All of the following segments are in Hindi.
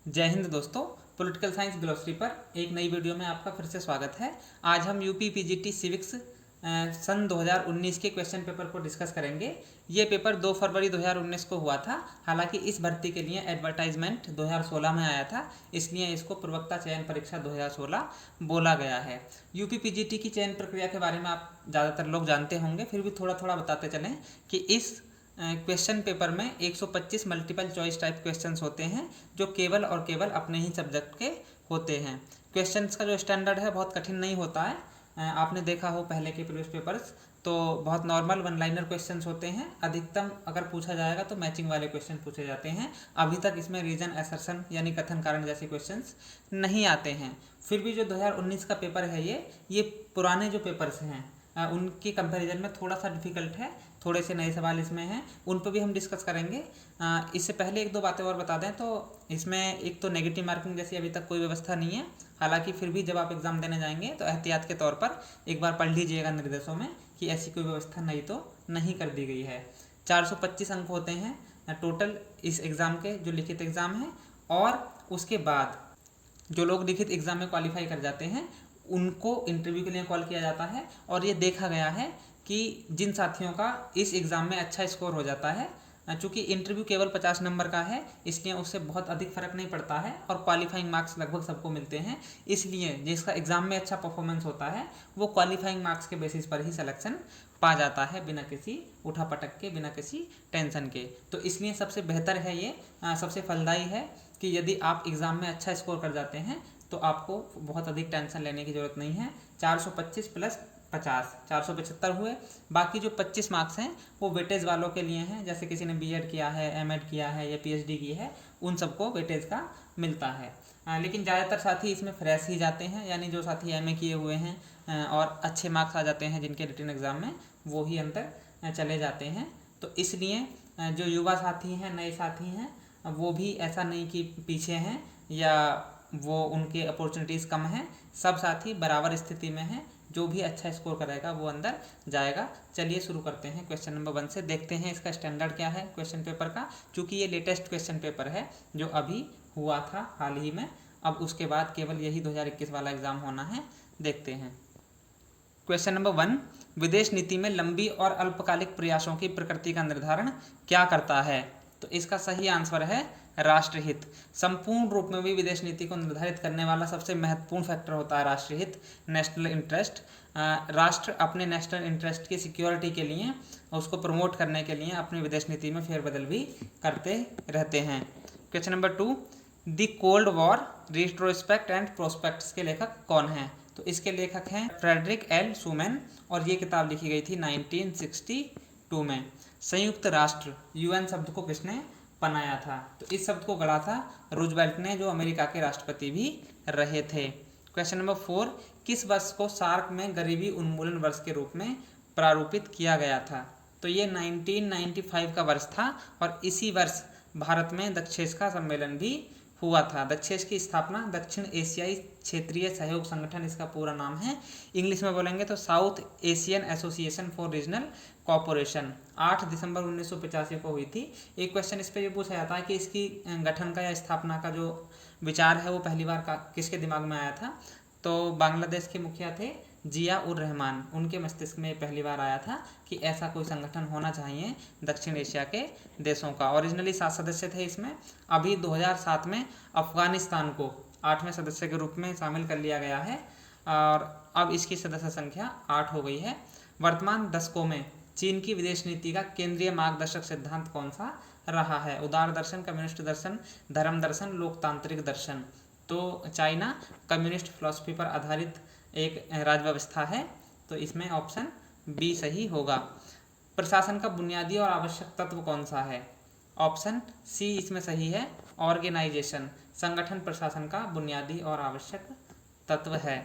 जय हिंद दोस्तों। पॉलिटिकल साइंस ग्लोसरी पर एक नई वीडियो में आपका फिर से स्वागत है। आज हम यूपी पीजीटी सिविक्स सन 2019 के क्वेश्चन पेपर को डिस्कस करेंगे। ये पेपर 2 फरवरी 2019 को हुआ था। हालांकि इस भर्ती के लिए एडवर्टाइजमेंट 2016 में आया था, इसलिए इसको प्रवक्ता चयन परीक्षा 2016 बोला गया है। यूपी पीजीटी की चयन प्रक्रिया के बारे में आप ज़्यादातर लोग जानते होंगे, फिर भी थोड़ा थोड़ा बताते चलें कि इस क्वेश्चन पेपर में 125 मल्टीपल चॉइस टाइप क्वेश्चंस होते हैं जो केवल और केवल अपने ही सब्जेक्ट के होते हैं। क्वेश्चंस का जो स्टैंडर्ड है बहुत कठिन नहीं होता है। आपने देखा हो पहले के प्रीवियस पेपर्स तो बहुत नॉर्मल वन लाइनर क्वेश्चंस होते हैं। अधिकतम अगर पूछा जाएगा तो मैचिंग वाले क्वेश्चन पूछे जाते हैं। अभी तक इसमें रीजन असर्शन यानी कथन कारण जैसे क्वेश्चंस नहीं आते हैं। फिर भी जो 2019 का पेपर है ये पुराने जो पेपर्स हैं उनकी कंपैरिजन में थोड़ा सा डिफिकल्ट है। थोड़े से नए सवाल इसमें हैं, उन पर भी हम डिस्कस करेंगे। इससे पहले एक दो बातें और बता दें तो इसमें एक तो नेगेटिव मार्किंग जैसी अभी तक कोई व्यवस्था नहीं है। हालांकि फिर भी जब आप एग्ज़ाम देने जाएंगे तो एहतियात के तौर पर एक बार पढ़ लीजिएगा निर्देशों में कि ऐसी कोई व्यवस्था नहीं कर दी गई है। 425 अंक होते हैं टोटल इस एग्ज़ाम के, जो लिखित एग्ज़ाम है। और उसके बाद जो लोग लिखित एग्ज़ाम में क्वालिफाई कर जाते हैं उनको इंटरव्यू के लिए कॉल किया जाता है। और ये देखा गया है कि जिन साथियों का इस एग्ज़ाम में अच्छा स्कोर हो जाता है, चूँकि इंटरव्यू केवल 50 नंबर का है इसलिए उससे बहुत अधिक फर्क नहीं पड़ता है और क्वालिफाइंग मार्क्स लगभग सबको मिलते हैं। इसलिए जिसका एग्ज़ाम में अच्छा परफॉर्मेंस होता है वो क्वालिफाइंग मार्क्स के बेसिस पर ही सिलेक्शन पा जाता है, बिना किसी उठापटक के, बिना किसी टेंशन के। तो इसलिए सबसे बेहतर है ये, सबसे फलदायी है कि यदि आप एग्ज़ाम में अच्छा स्कोर कर जाते हैं तो आपको बहुत अधिक टेंशन लेने की ज़रूरत नहीं है। 425 प्लस 50 475 हुए। बाकी जो 25 मार्क्स हैं वो वेटेज वालों के लिए हैं, जैसे किसी ने बीएड किया है, एमएड किया है या पीएचडी की है, उन सबको वेटेज का मिलता है। लेकिन ज़्यादातर साथी इसमें फ्रेश ही जाते हैं, यानी जो साथी एमए किए हुए हैं और अच्छे मार्क्स आ जाते हैं जिनके रिटन एग्ज़ाम में, वो ही अंदर चले जाते हैं। तो इसलिए जो युवा साथी हैं, नए साथी हैं, वो भी ऐसा नहीं कि पीछे हैं या वो उनके अपॉर्चुनिटीज़ कम हैं। सब साथी बराबर स्थिति में हैं। जो भी अच्छा स्कोर करेगा वो अंदर जाएगा। चलिए शुरू करते हैं क्वेश्चन नंबर 1 से। देखते हैं इसका स्टैंडर्ड क्या है क्वेश्चन पेपर का, क्योंकि ये लेटेस्ट क्वेश्चन पेपर है जो अभी हुआ था हाल ही में। अब उसके बाद केवल यही 2021 वाला एग्ज़ाम होना है। देखते हैं क्वेश्चन नंबर 1। विदेश नीति में लंबी और अल्पकालिक प्रयासों की प्रकृति का निर्धारण क्या करता है? तो इसका सही आंसर है राष्ट्रहित। संपूर्ण रूप में भी विदेश नीति को निर्धारित करने वाला सबसे महत्वपूर्ण फैक्टर होता है राष्ट्रहित, नेशनल इंटरेस्ट। राष्ट्र अपने नेशनल इंटरेस्ट की सिक्योरिटी के लिए, उसको प्रमोट करने के लिए अपनी विदेश नीति में फेरबदल भी करते रहते हैं। Question number 2। The cold war retrospect and prospects के लेखक कौन हैं? तो इसके लेखक हैं फ्रेडरिक एल शूमैन और ये किताब लिखी गई थी 1962 में। संयुक्त राष्ट्र यूएन शब्द को किसने बनाया था? तो इस शब्द को गढ़ा था रूजवेल्ट ने, जो अमेरिका के राष्ट्रपति भी रहे थे। Question number 4। किस वर्ष को सार्क में गरीबी उन्मूलन वर्ष के रूप में प्रारूपित किया गया था? तो ये 1995 का वर्ष था और इसी वर्ष भारत में दक्षेश का सम्मेलन भी हुआ था। दक्षेश की स्थापना दक्षिण एशियाई क्षेत्रीय सहयोग संगठन, इसका पूरा नाम है, इंग्लिश में बोलेंगे तो South Asian Association for Regional Cooperation, 8 दिसंबर 1985 को हुई थी। एक क्वेश्चन इस पर यह पूछा जाता है कि इसकी गठन का या स्थापना का जो विचार है वो पहली बार किसके दिमाग में आया था? तो बांग्लादेश के मुखिया थे जिया उर रहमान, उनके मस्तिष्क में पहली बार आया था कि ऐसा कोई संगठन होना चाहिए दक्षिण एशिया के देशों का। ओरिजिनली 7 सदस्य थे इसमें। अभी 2007 में अफगानिस्तान को 8वें सदस्य के रूप में शामिल कर लिया गया है और अब इसकी सदस्य संख्या 8 हो गई है। वर्तमान दशकों में चीन की विदेश नीति का केंद्रीय मार्गदर्शक सिद्धांत कौन सा रहा है? उदार दर्शन, कम्युनिस्ट दर्शन, धर्म दर्शन, लोकतांत्रिक दर्शन। तो चाइना कम्युनिस्ट फिलॉसफी पर आधारित एक राज्य व्यवस्था है, तो इसमें ऑप्शन बी सही होगा। प्रशासन का बुनियादी और आवश्यक तत्व कौन सा है? ऑप्शन सी इसमें सही है, ऑर्गेनाइजेशन। संगठन प्रशासन का बुनियादी और आवश्यक तत्व है।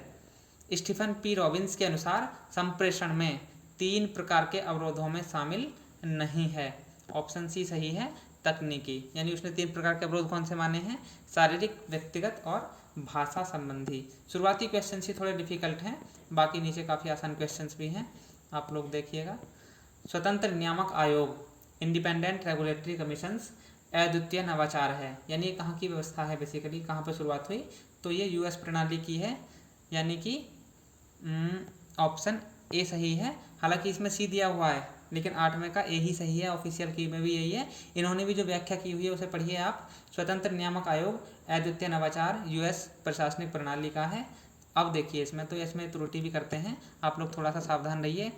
स्टीफन पी रॉबिन्स के अनुसार संप्रेषण में 3 प्रकार के अवरोधों में शामिल नहीं है। ऑप्शन सी सही है, तकनीकी। यानी उसने 3 प्रकार के अवरोध कौन से माने हैं? शारीरिक, व्यक्तिगत और भाषा संबंधी। शुरुआती क्वेश्चन ही थोड़े डिफिकल्ट हैं, बाकी नीचे काफ़ी आसान क्वेश्चंस भी हैं, आप लोग देखिएगा। स्वतंत्र नियामक आयोग, इंडिपेंडेंट रेगुलेटरी कमीशंस अद्वितीय नवाचार है। यानी ये कहाँ की व्यवस्था है, बेसिकली कहाँ पर शुरुआत हुई, तो ये यूएस प्रणाली की है, यानी कि ऑप्शन ए सही है। हालांकि इसमें सी दिया हुआ है, लेकिन 8वें का ए ही सही है, ऑफिशियल की में भी यही है। इन्होंने भी जो व्याख्या की हुई है उसे पढ़िए आप। स्वतंत्र नियामक आयोग अद्वितीय नवाचार यूएस प्रशासनिक प्रणाली का है। अब देखिए इसमें त्रुटि भी करते हैं, आप लोग थोड़ा सा सावधान रहिए।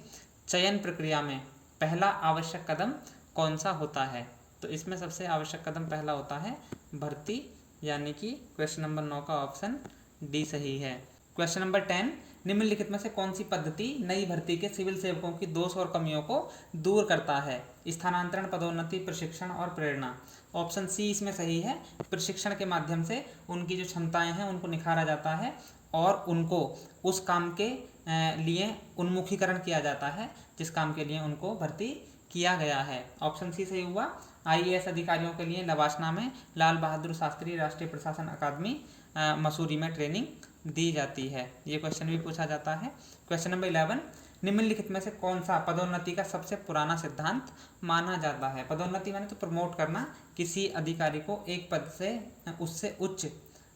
चयन प्रक्रिया में पहला आवश्यक कदम कौन सा होता है, तो इसमें सबसे आवश्यक कदम पहला होता है भर्ती, यानी कि क्वेश्चन नंबर 9 का ऑप्शन डी सही है। क्वेश्चन नंबर 10, निम्नलिखित में से कौन सी पद्धति नई भर्ती के सिविल सेवकों की दोष और कमियों को दूर करता है? स्थानांतरण, पदोन्नति, प्रशिक्षण और प्रेरणा। ऑप्शन सी इसमें सही है। प्रशिक्षण के माध्यम से उनकी जो क्षमताएं हैं उनको निखारा जाता है और उनको उस काम के लिए उन्मुखीकरण किया जाता है जिस काम के लिए उनको भर्ती किया गया है। ऑप्शन सी सही हुआ। आईएएस अधिकारियों के लिए लवासना में लाल बहादुर शास्त्री राष्ट्रीय प्रशासन अकादमी मसूरी में ट्रेनिंग दी जाती है। ये क्वेश्चन भी पूछा जाता है। क्वेश्चन नंबर 11, निम्नलिखित में से कौन सा पदोन्नति का सबसे पुराना सिद्धांत माना जाता है? पदोन्नति माने तो प्रमोट करना, किसी अधिकारी को एक पद से उससे उच्च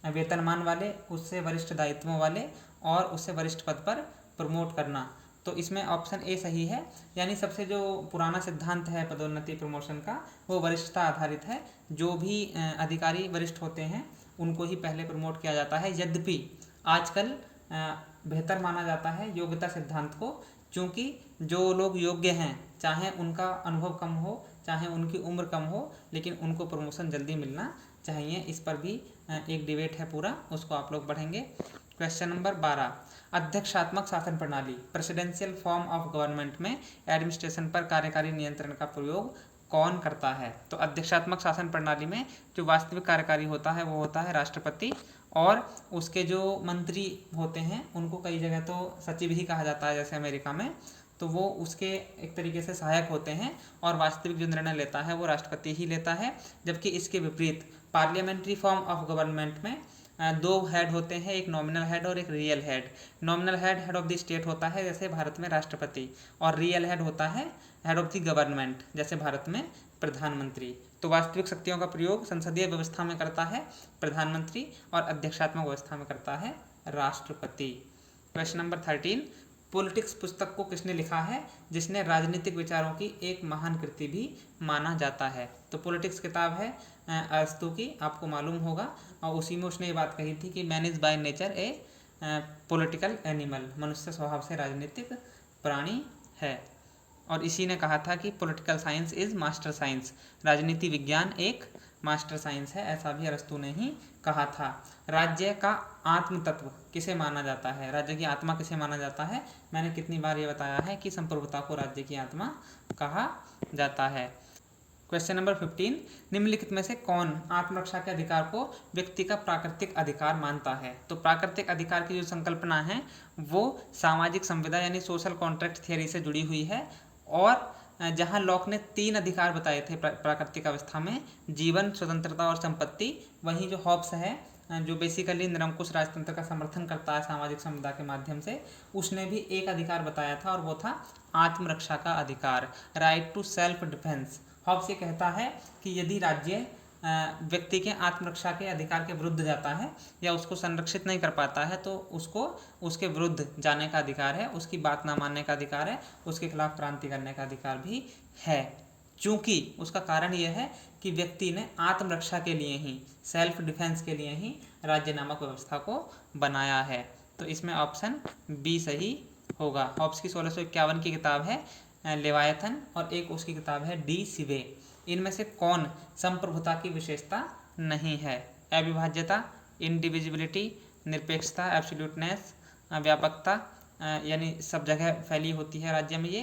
वेतनमान वाले, उससे वरिष्ठ दायित्वों वाले और उससे वरिष्ठ पद पर प्रमोट करना। तो इसमें ऑप्शन ए सही है। यानी सबसे जो पुराना सिद्धांत है पदोन्नति प्रमोशन का वो वरिष्ठता आधारित है। जो भी अधिकारी वरिष्ठ होते हैं उनको ही पहले प्रमोट किया जाता है। यद्यपि आजकल बेहतर माना जाता है योग्यता सिद्धांत को, क्योंकि जो लोग योग्य हैं चाहे उनका अनुभव कम हो चाहे उनकी उम्र कम हो, लेकिन उनको प्रमोशन जल्दी मिलना चाहिए। इस पर भी एक डिबेट है पूरा, उसको आप लोग पढ़ेंगे। क्वेश्चन नंबर 12, अध्यक्षात्मक शासन प्रणाली प्रेसिडेंशियल फॉर्म ऑफ गवर्नमेंट में एडमिनिस्ट्रेशन पर कार्यकारी नियंत्रण का प्रयोग कौन करता है? तो अध्यक्षात्मक शासन प्रणाली में जो वास्तविक कार्यकारी होता है वो होता है राष्ट्रपति, और उसके जो मंत्री होते हैं उनको कई जगह तो सचिव ही कहा जाता है, जैसे अमेरिका में, तो वो उसके एक तरीके से सहायक होते हैं और वास्तविक जो निर्णय लेता है वो राष्ट्रपति ही लेता है। जबकि इसके विपरीत पार्लियामेंट्री फॉर्म ऑफ गवर्नमेंट में दो हेड होते हैं, एक नॉमिनल हेड और एक real head. Nominal head of the state होता है जैसे भारत में राष्ट्रपति, और रियल हेड होता है हेड ऑफ द गवर्नमेंट जैसे भारत में प्रधानमंत्री। तो वास्तविक शक्तियों का प्रयोग संसदीय व्यवस्था में करता है प्रधानमंत्री और अध्यक्षात्मक व्यवस्था में करता है राष्ट्रपति। क्वेश्चन नंबर 13, पॉलिटिक्स पुस्तक को किसने लिखा है जिसने राजनीतिक विचारों की एक महान कृति भी माना जाता है? तो पॉलिटिक्स किताब है अरस्तू की, आपको मालूम होगा, और उसी में उसने ये बात कही थी कि man is by nature A political animal, मनुष्य स्वभाव से राजनीतिक प्राणी है। और इसी ने कहा था कि political science is master science, राजनीति विज्ञान एक मास्टर साइंस है, ऐसा भी अरस्तू ने ही कहा था। राज्य का आत्म तत्व किसे माना जाता है? राज्य की आत्मा किसे माना जाता है? मैंने कितनी बार ये बताया है कि संप्रभुता को राज्य की आत्मा कहा जाता है। क्वेश्चन नंबर 15, निम्नलिखित में से कौन आत्मरक्षा के अधिकार को व्यक्ति का प्राकृतिक अधिकार मानता है? तो प्राकृतिक अधिकार की जो संकल्पना है वो सामाजिक संविदा यानी सोशल कॉन्ट्रैक्ट थियरी से जुड़ी हुई है, और जहां लॉक ने 3 अधिकार बताए थे प्राकृतिक अवस्था में, जीवन, स्वतंत्रता और संपत्ति, वहीं जो हॉब्स है जो बेसिकली निरंकुश राजतंत्र का समर्थन करता है सामाजिक संविदा के माध्यम से, उसने भी एक अधिकार बताया था और वो था आत्मरक्षा का अधिकार, right to self defence. Hobbes ये कहता है कि यदि राज्य व्यक्ति के आत्मरक्षा के अधिकार के विरुद्ध जाता है या उसको संरक्षित नहीं कर पाता है तो उसको उसके विरुद्ध जाने का अधिकार है, उसकी बात ना मानने का अधिकार है, उसके खिलाफ क्रांति करने का अधिकार भी है। चूँकि उसका कारण यह है कि व्यक्ति ने आत्मरक्षा के लिए ही, सेल्फ डिफेंस के लिए ही राज्य नामक व्यवस्था को बनाया है। तो इसमें ऑप्शन बी सही होगा। हॉब्स की 1651 की किताब है लेवायथन, और एक उसकी किताब है डी सिवे। इनमें से कौन संप्रभुता की विशेषता नहीं है? अविभाज्यता, इंडिविजिबिलिटी, निरपेक्षता, एब्सोल्यूटनेस, व्यापकता, यानी सब जगह फैली होती है राज्य में, ये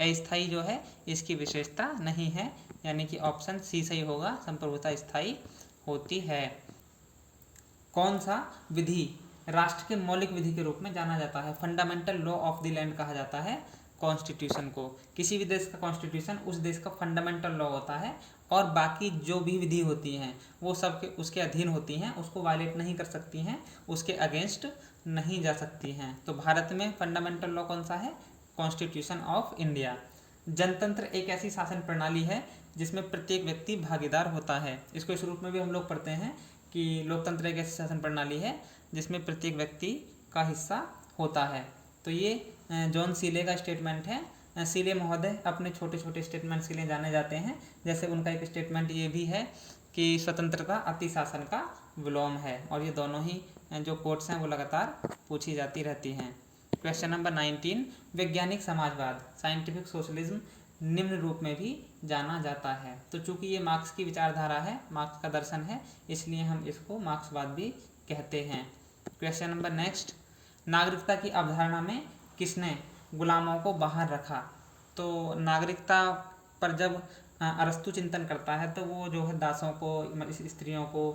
अस्थायी जो है इसकी विशेषता नहीं है, यानी कि ऑप्शन सी सही होगा, संप्रभुता स्थायी होती है। कौन सा विधि राष्ट्र के मौलिक विधि के रूप में जाना जाता है? Fundamental law of the land कहा जाता है कॉन्स्टिट्यूशन को। किसी भी देश का कॉन्स्टिट्यूशन उस देश का फंडामेंटल लॉ होता है, और बाकी जो भी विधि होती हैं वो सब के उसके अधीन होती हैं, उसको वायलेट नहीं कर सकती हैं, उसके अगेंस्ट नहीं जा सकती हैं। तो भारत में फंडामेंटल लॉ कौन सा है? Constitution of India. जनतंत्र एक ऐसी शासन प्रणाली है जिसमें प्रत्येक व्यक्ति भागीदार होता है। इसको इस रूप में भी हम लोग पढ़ते हैं कि लोकतंत्र एक ऐसी शासन प्रणाली है जिसमें प्रत्येक व्यक्ति का हिस्सा होता है। तो ये जॉन सीले का स्टेटमेंट है। सीले महोदय अपने छोटे छोटे स्टेटमेंट्स के लिए जाने जाते हैं। जैसे उनका एक स्टेटमेंट ये भी है कि स्वतंत्रता अति शासन का विलोम है, और ये दोनों ही जो कोट्स हैं वो लगातार पूछी जाती रहती हैं। क्वेश्चन नंबर 19, वैज्ञानिक समाजवाद साइंटिफिक सोशलिज्म निम्न रूप में भी जाना जाता है। तो चूंकि ये मार्क्स की विचारधारा है, मार्क्स का दर्शन है, इसलिए हम इसको मार्क्सवाद भी कहते हैं। क्वेश्चन नंबर नेक्स्ट, नागरिकता की अवधारणा में किसने गुलामों को बाहर रखा? तो नागरिकता पर जब अरस्तु चिंतन करता है तो वो जो है दासों को, स्त्रियों को,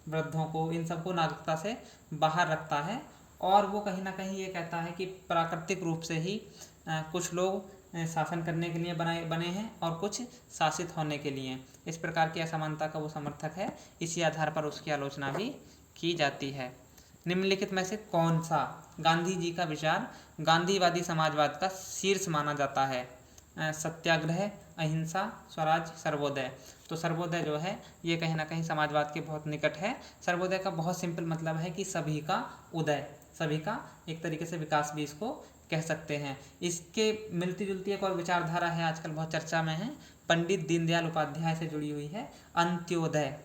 वृद्धों को, इन सबको नागरिकता से बाहर रखता है, और वो कहीं ना कहीं ये कहता है कि प्राकृतिक रूप से ही कुछ लोग शासन करने के लिए बने हैं और कुछ शासित होने के लिए। इस प्रकार की असमानता का वो समर्थक है। इसी आधार पर उसकी आलोचना भी की जाती है। निम्नलिखित में से कौन सा गांधी जी का विचार गांधीवादी समाजवाद का शीर्ष माना जाता है? सत्याग्रह, अहिंसा, स्वराज, सर्वोदय। तो सर्वोदय जो है ये कहीं ना कहीं समाजवाद के बहुत निकट है। सर्वोदय का बहुत सिंपल मतलब है कि सभी का उदय, सभी का एक तरीके से विकास भी इसको कह सकते हैं। इसके मिलती जुलती एक और विचारधारा है, आजकल बहुत चर्चा में है, पंडित दीनदयाल उपाध्याय से जुड़ी हुई है, अंत्योदय।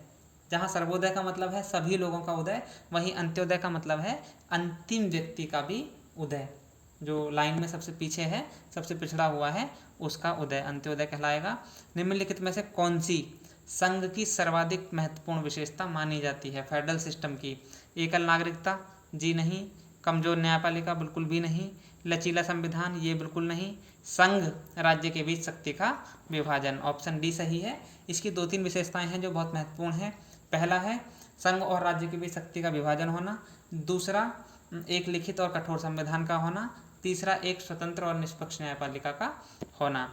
जहाँ सर्वोदय का मतलब है सभी लोगों का उदय, वहीं अंत्योदय का मतलब है अंतिम व्यक्ति का भी उदय। जो लाइन में सबसे पीछे है, सबसे पिछड़ा हुआ है, उसका उदय अंत्योदय कहलाएगा। निम्नलिखित में से कौन सी संघ की सर्वाधिक महत्वपूर्ण विशेषता मानी जाती है फेडरल सिस्टम की? एकल नागरिकता? जी नहीं। कमजोर न्यायपालिका? बिल्कुल भी नहीं। लचीला संविधान? ये बिल्कुल नहीं। संघ राज्य के बीच शक्ति का विभाजन? ऑप्शन डी सही है। इसकी 2-3 विशेषताएं हैं जो बहुत महत्वपूर्ण हैं। पहला है संघ और राज्य के बीच शक्ति का विभाजन होना। दूसरा, एक लिखित और कठोर संविधान का होना। तीसरा, एक स्वतंत्र और निष्पक्ष न्यायपालिका का होना।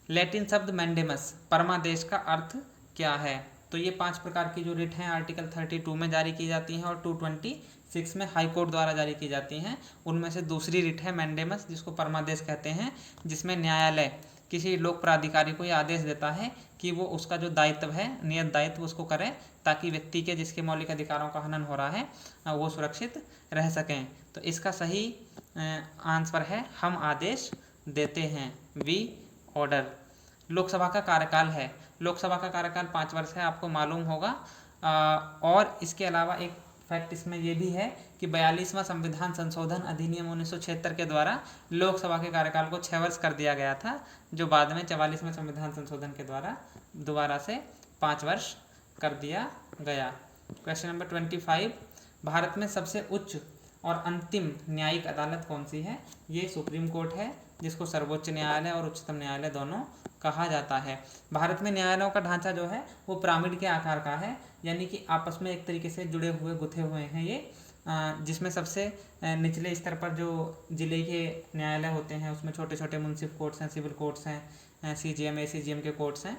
लैटिन शब्द मैंडेमस परमादेश का अर्थ क्या है? तो ये 5 प्रकार की जो रिट हैं आर्टिकल 32 में जारी की जाती हैं और 226 में हाई कोर्ट द्वारा जारी की जाती हैं। उनमें से दूसरी रिट है मैंडेमस, जिसको परमादेश कहते हैं, जिसमें न्यायालय किसी लोक प्राधिकारी को यह आदेश देता है कि वो उसका जो दायित्व है, नियत दायित्व, उसको करें ताकि व्यक्ति के जिसके मौलिक अधिकारों का हनन हो रहा है वो सुरक्षित रह सकें। तो इसका सही आंसर है हम आदेश देते हैं, वी ऑर्डर। लोकसभा का कार्यकाल है, लोकसभा का कार्यकाल 5 वर्ष है, आपको मालूम होगा। और इसके अलावा एक फैक्ट इसमें ये भी है कि 42वां संविधान संशोधन अधिनियम 1976 के द्वारा लोकसभा के कार्यकाल को 6 वर्ष कर दिया गया था, जो बाद में 44वें संविधान संशोधन के द्वारा दोबारा से 5 वर्ष कर दिया गया। क्वेश्चन नंबर 25, भारत में सबसे उच्च और अंतिम न्यायिक अदालत कौन सी है? ये सुप्रीम कोर्ट है, जिसको सर्वोच्च न्यायालय और उच्चतम न्यायालय दोनों कहा जाता है। भारत में न्यायालयों का ढांचा जो है वो पिरामिड के आकार का है, यानी कि आपस में एक तरीके से जुड़े हुए, गुथे हुए हैं ये, जिसमें सबसे निचले स्तर पर जो जिले के न्यायालय होते हैं उसमें छोटे छोटे म्युनिसिपल कोर्ट्स हैं, सिविल कोर्ट्स हैं, CGM, ACGM के कोर्ट्स हैं,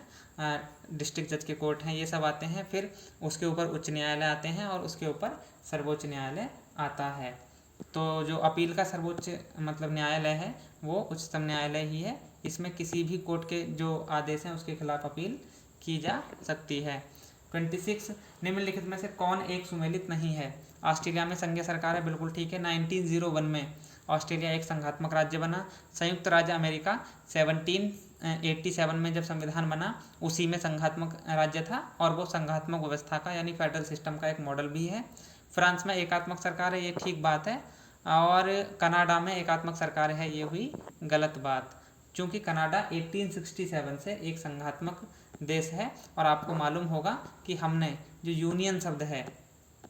डिस्ट्रिक्ट जज के कोर्ट हैं, ये सब आते हैं। फिर उसके ऊपर उच्च न्यायालय आते हैं और उसके ऊपर सर्वोच्च न्यायालय आता है। तो जो अपील का सर्वोच्च मतलब न्यायालय है वो उच्चतम न्यायालय ही है। इसमें किसी भी कोर्ट के जो आदेश हैं उसके खिलाफ अपील की जा सकती है। 26, निम्नलिखित में से कौन एक सुमेलित नहीं है? ऑस्ट्रेलिया में संघीय सरकार है, बिल्कुल ठीक है। 1901 में ऑस्ट्रेलिया एक संघात्मक राज्य बना। संयुक्त राज्य अमेरिका 1787 में जब संविधान बना उसी में संघात्मक राज्य था, और वो संघात्मक व्यवस्था का यानी फेडरल सिस्टम का एक मॉडल भी है। फ्रांस में एकात्मक सरकार है, ये ठीक बात है। और कनाडा में एकात्मक सरकार है, ये हुई गलत बात, क्योंकि कनाडा 1867 से एक संघात्मक देश है। और आपको मालूम होगा कि हमने जो यूनियन शब्द है,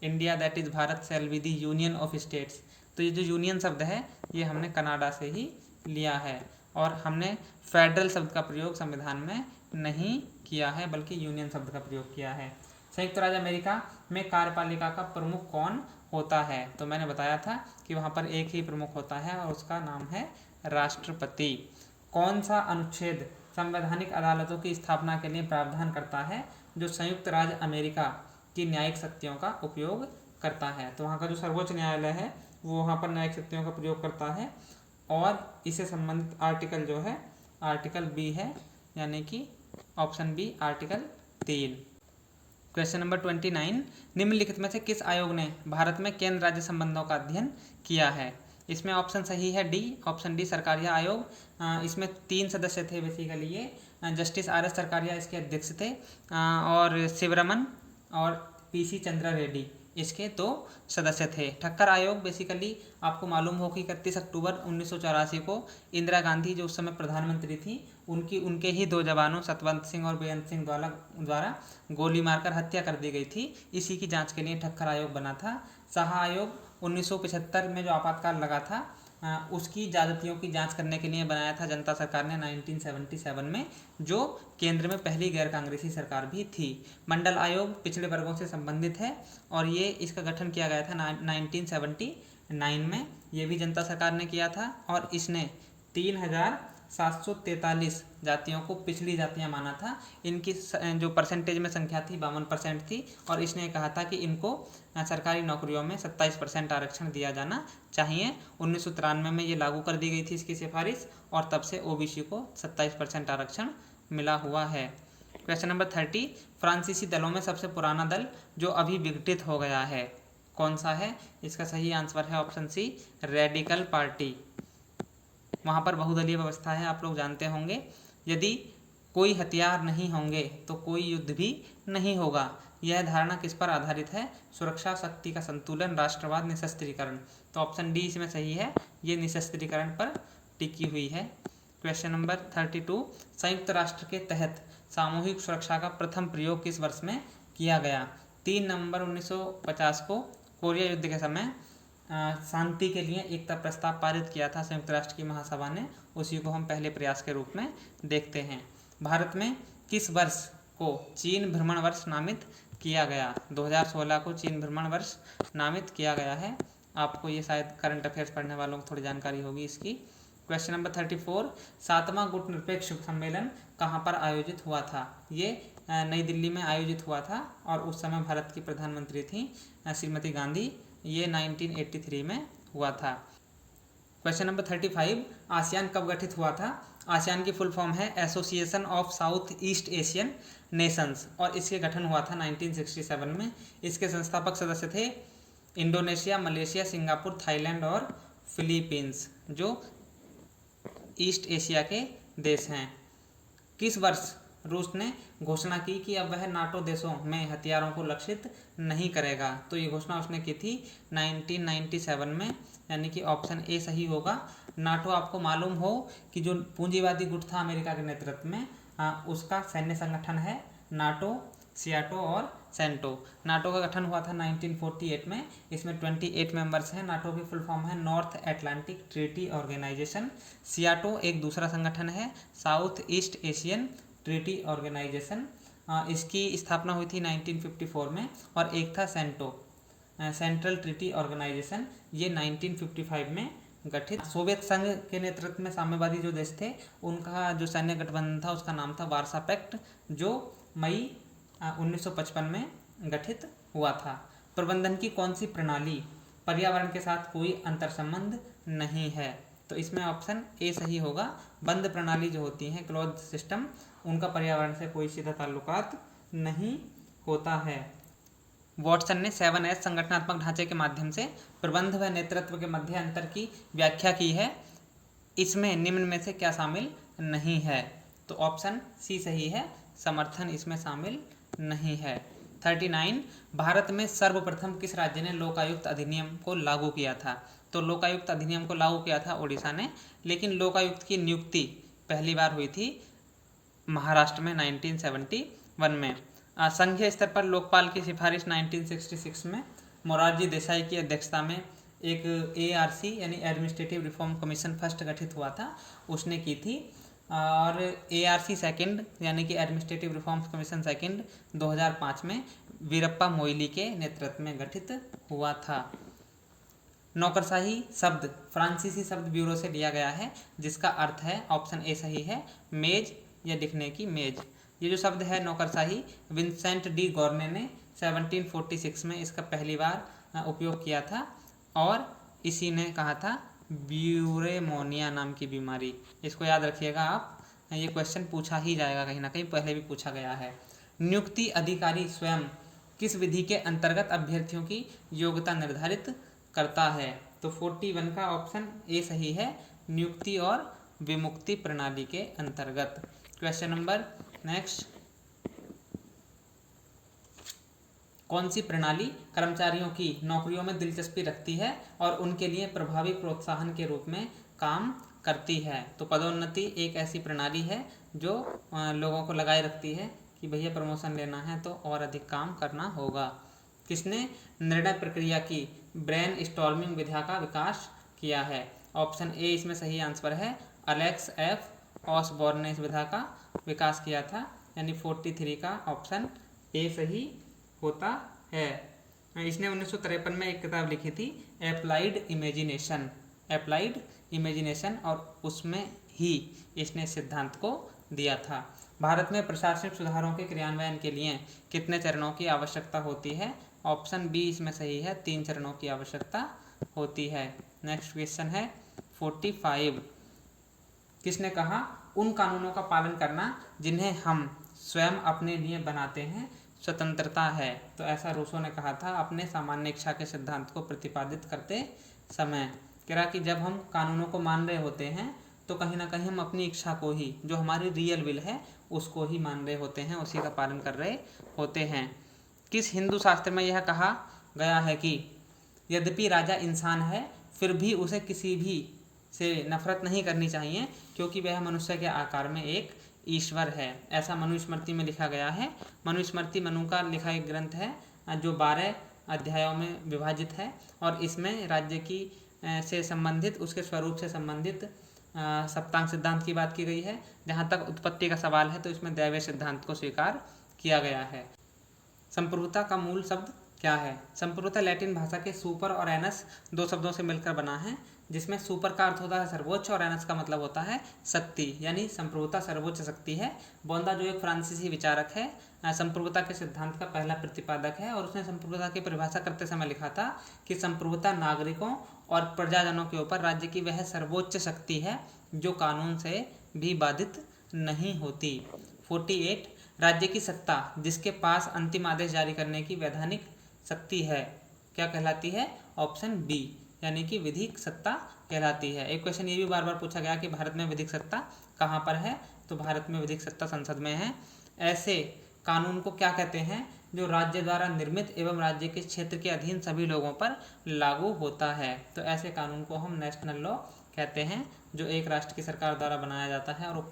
India that is Bharat shall be the union of states, तो ये जो यूनियन शब्द है ये हमने कनाडा से ही लिया है, और हमने फेडरल शब्द का प्रयोग संविधान में नहीं किया है, बल्कि यूनियन शब्द का प्रयोग किया है। संयुक्त राज्य अमेरिका में कार्यपालिका का प्रमुख कौन होता है? तो मैंने बताया था कि वहाँ पर एक ही प्रमुख होता है और उसका नाम है राष्ट्रपति। कौन सा अनुच्छेद संवैधानिक अदालतों की स्थापना के लिए प्रावधान करता है जो संयुक्त राज्य अमेरिका की न्यायिक शक्तियों का उपयोग करता है? तो वहाँ का जो सर्वोच्च न्यायालय है वो वहाँ पर न्यायिक शक्तियों का प्रयोग करता है, और इससे संबंधित आर्टिकल जो है आर्टिकल बी है, यानी कि option B article 3। Question number 29, निम्नलिखित में से किस आयोग ने भारत में केंद्र राज्य संबंधों का अध्ययन किया है? इसमें ऑप्शन सही है डी, ऑप्शन डी सरकारिया आयोग। इसमें 3 सदस्य थे बेसिकली। ये जस्टिस RS सरकारिया इसके अध्यक्ष थे, और शिवरमन और PC चंद्रा रेड्डी इसके 2 सदस्य थे। ठक्कर आयोग बेसिकली आपको मालूम हो कि 31 अक्टूबर 1984 को इंदिरा गांधी जो उस समय प्रधानमंत्री थी उनके ही 2 जवानों सतवंत सिंह और बेअंत सिंह द्वारा गोली मारकर हत्या कर दी गई थी। इसी की जांच के लिए ठक्कर आयोग बना था। शाह आयोग 1975 में जो आपातकाल लगा था उसकी ज्यादतियों की जांच करने के लिए बनाया था जनता सरकार ने 1977 में, जो केंद्र में पहली गैर कांग्रेसी सरकार भी थी। मंडल आयोग पिछड़े वर्गों से संबंधित है और ये इसका गठन किया गया था 1979 में। ये भी जनता सरकार ने किया था और इसने 3743 जातियों को पिछड़ी जातियां माना था। इनकी जो परसेंटेज में संख्या थी 52% थी और इसने कहा था कि इनको सरकारी नौकरियों में 27% आरक्षण दिया जाना चाहिए। 1993 में ये लागू कर दी गई थी इसकी सिफारिश और तब से OBC को 27% आरक्षण मिला हुआ है। क्वेश्चन नंबर 30, फ्रांसीसी दलों में सबसे पुराना दल जो अभी विघटित हो गया है कौन सा है? इसका सही आंसर है ऑप्शन सी रेडिकल पार्टी। वहाँ पर बहुदलीय व्यवस्था है, आप लोग जानते होंगे। यदि कोई हथियार नहीं होंगे तो कोई युद्ध भी नहीं होगा। यह धारणा किस पर आधारित है? सुरक्षा, शक्ति का संतुलन, राष्ट्रवाद, निशस्त्रीकरण। तो ऑप्शन डी इसमें सही है, ये निशस्त्रीकरण पर टिकी हुई है। क्वेश्चन नंबर 32, संयुक्त राष्ट्र के तहत सामूहिक सुरक्षा का प्रथम प्रयोग किस वर्ष में किया गया? 3 नवंबर 1950 को कोरिया युद्ध के समय शांति के लिए एकता प्रस्ताव पारित किया था संयुक्त राष्ट्र की महासभा ने। उसी को हम पहले प्रयास के रूप में देखते हैं। भारत में किस वर्ष को चीन भ्रमण वर्ष नामित किया गया? 2016 को चीन भ्रमण वर्ष नामित किया गया है। आपको ये शायद करंट अफेयर्स पढ़ने वालों को थोड़ी जानकारी होगी इसकी। क्वेश्चन नंबर 34, 7वां गुटनिरपेक्ष सम्मेलन कहाँ पर आयोजित हुआ था? ये नई दिल्ली में आयोजित हुआ था और उस समय भारत की प्रधानमंत्री थी श्रीमती गांधी। ये 1983 में हुआ था। क्वेश्चन नंबर 35, आसियान कब गठित हुआ था? आसियान की फुल फॉर्म है association of south East Asian Nations और इसके गठन हुआ था 1967 में। इसके संस्थापक सदस्य थे इंडोनेशिया, मलेशिया, सिंगापुर, थाईलैंड और फिलीपींस, जो ईस्ट एशिया के देश हैं। किस वर्ष रूस ने घोषणा की कि अब वह नाटो देशों में हथियारों को लक्षित नहीं करेगा? तो ये घोषणा उसने की थी 1997 में, यानी कि ऑप्शन ए सही होगा। नाटो आपको मालूम हो कि जो पूंजीवादी गुट था अमेरिका के नेतृत्व में, उसका सैन्य संगठन है नाटो, सियाटो और सेंटो। नाटो का गठन हुआ था 1948 में। इसमें 28 मेंबर्स हैं। नाटो की फुल फॉर्म है North Atlantic Treaty Organization. SEATO एक दूसरा संगठन है, South East Asian Treaty Organization. इसकी स्थापना हुई थी 1954 में। और एक था सेंटो, सेंट्रल ट्रीटी ऑर्गेनाइजेशन, ये 1955 में गठित। सोवियत संघ के नेतृत्व में साम्यवादी जो देश थे उनका जो सैन्य गठबंधन था उसका नाम था वार्सा पैक्ट, जो मई 1955 में गठित हुआ था। प्रबंधन की कौन सी प्रणाली पर्यावरण के साथ कोई अंतर संबंध नहीं है? तो इसमें ऑप्शन ए सही होगा। बंद प्रणाली जो होती हैं क्लोज्ड सिस्टम, उनका पर्यावरण से कोई सीधा ताल्लुकात नहीं होता है। वॉटसन ने 7S संगठनात्मक ढांचे के माध्यम से प्रबंध व नेतृत्व के मध्य अंतर की व्याख्या की है। इसमें निम्न में से क्या शामिल नहीं है? तो ऑप्शन सी सही है, समर्थन इसमें शामिल नहीं है। 39, भारत में सर्वप्रथम किस राज्य ने लोकायुक्त अधिनियम को लागू किया था? तो लोकायुक्त अधिनियम को लागू किया था ओडिशा ने, लेकिन लोकायुक्त की नियुक्ति पहली बार हुई थी महाराष्ट्र में 1971 में। संघीय स्तर पर लोकपाल की सिफारिश 1966 में मोरारजी देसाई की अध्यक्षता में एक ARC यानी एडमिनिस्ट्रेटिव रिफॉर्म कमीशन फर्स्ट गठित हुआ था, उसने की थी। और ARC सेकंड यानी कि एडमिनिस्ट्रेटिव रिफॉर्म्स कमीशन सेकंड 2005 में वीरप्पा मोइली के नेतृत्व में गठित हुआ था। नौकरशाही शब्द फ्रांसीसी शब्द ब्यूरो से लिया गया है, जिसका अर्थ है ऑप्शन ए सही है, मेज या लिखने की मेज। ये जो शब्द है नौकरशाही, विंसेंट डी गॉर्ने ने 1746 में इसका पहली बार उपयोग किया था और इसी ने कहा था ब्यूरेमोनिया नाम की बीमारी। इसको याद रखिएगा आप, ये क्वेश्चन पूछा ही जाएगा, कहीं ना कहीं पहले भी पूछा गया है। नियुक्ति अधिकारी स्वयं किस विधि के अंतर्गत अभ्यर्थियों की योग्यता निर्धारित करता है? तो 41 का ऑप्शन ए सही है, नियुक्ति और विमुक्ति प्रणाली के अंतर्गत। क्वेश्चन नंबर नेक्स्ट, कौन सी प्रणाली कर्मचारियों की नौकरियों में दिलचस्पी रखती है और उनके लिए प्रभावी प्रोत्साहन के रूप में काम करती है? तो पदोन्नति एक ऐसी प्रणाली है जो लोगों को लगाए रखती है कि भैया प्रमोशन लेना है तो और अधिक काम करना होगा। किसने निर्णय प्रक्रिया की ब्रेन स्टॉर्मिंग विधा का विकास किया है? ऑप्शन ए इसमें सही आंसर है, अलेक्स एफ ऑसबॉर्न ने इस विधा का विकास किया था, यानी 43 का ऑप्शन ए सही होता है। इसने 1953 में एक किताब लिखी थी, अप्लाइड इमेजिनेशन, और उसमें ही इसने सिद्धांत को दिया था। भारत में प्रशासनिक सुधारों के क्रियान्वयन के लिए कितने चरणों की आवश्यकता होती है? ऑप्शन बी इसमें सही है, 3 चरणों की आवश्यकता होती है। नेक्स्ट क्वेश्चन है 45, किसने कहा उन कानूनों का पालन करना जिन्हें हम स्वयं अपने लिए बनाते हैं स्वतंत्रता है? तो ऐसा रूसो ने कहा था अपने सामान्य इच्छा के सिद्धांत को प्रतिपादित करते समय। कह रहा कि जब हम कानूनों को मान रहे होते हैं तो कहीं ना कहीं हम अपनी इच्छा को ही, जो हमारी रियल विल है, उसको ही मान रहे होते हैं, उसी का पालन कर रहे होते हैं। किस हिंदू शास्त्र में यह कहा गया है कि यद्यपि राजा इंसान है फिर भी उसे किसी भी से नफरत नहीं करनी चाहिए क्योंकि वह मनुष्य के आकार में एक ईश्वर है? ऐसा मनुस्मृति में लिखा गया है। मनुस्मृति मनु का लिखा एक ग्रंथ है जो 12 अध्यायों में विभाजित है और इसमें राज्य की से संबंधित, उसके स्वरूप से संबंधित सप्तांग सिद्धांत की बात की गई है। जहाँ तक उत्पत्ति का सवाल है तो इसमें दैवीय सिद्धांत को स्वीकार किया गया है। संप्रभुता का मूल शब्द क्या है? संप्रभुता लैटिन भाषा के सुपर और एनस 2 शब्दों से मिलकर बना है, जिसमें सुपर का अर्थ होता है सर्वोच्च और एनस का मतलब होता है शक्ति, यानी संप्रभुता सर्वोच्च शक्ति है। बोंदा जो एक फ्रांसीसी विचारक है, संप्रभुता के सिद्धांत का पहला प्रतिपादक है और उसने संप्रभुता की परिभाषा करते समय लिखा था कि संप्रभुता नागरिकों और प्रजाजनों के ऊपर राज्य की वह सर्वोच्च शक्ति है जो कानून से भी बाधित नहीं होती। 48, राज्य की सत्ता जिसके पास अंतिम आदेश जारी करने की वैधानिक शक्ति है क्या कहलाती है? ऑप्शन बी, यानी कि विधिक सत्ता कहलाती है। एक क्वेश्चन ये भी बार बार पूछा गया कि भारत में विधिक सत्ता कहाँ पर है? तो भारत में विधिक सत्ता संसद में है। ऐसे कानून को क्या कहते हैं जो राज्य द्वारा निर्मित एवं राज्य के क्षेत्र के अधीन सभी लोगों पर लागू होता है? तो ऐसे कानून को हम नेशनल लॉ कहते हैं, जो एक राष्ट्र की सरकार द्वारा बनाया जाता है और वो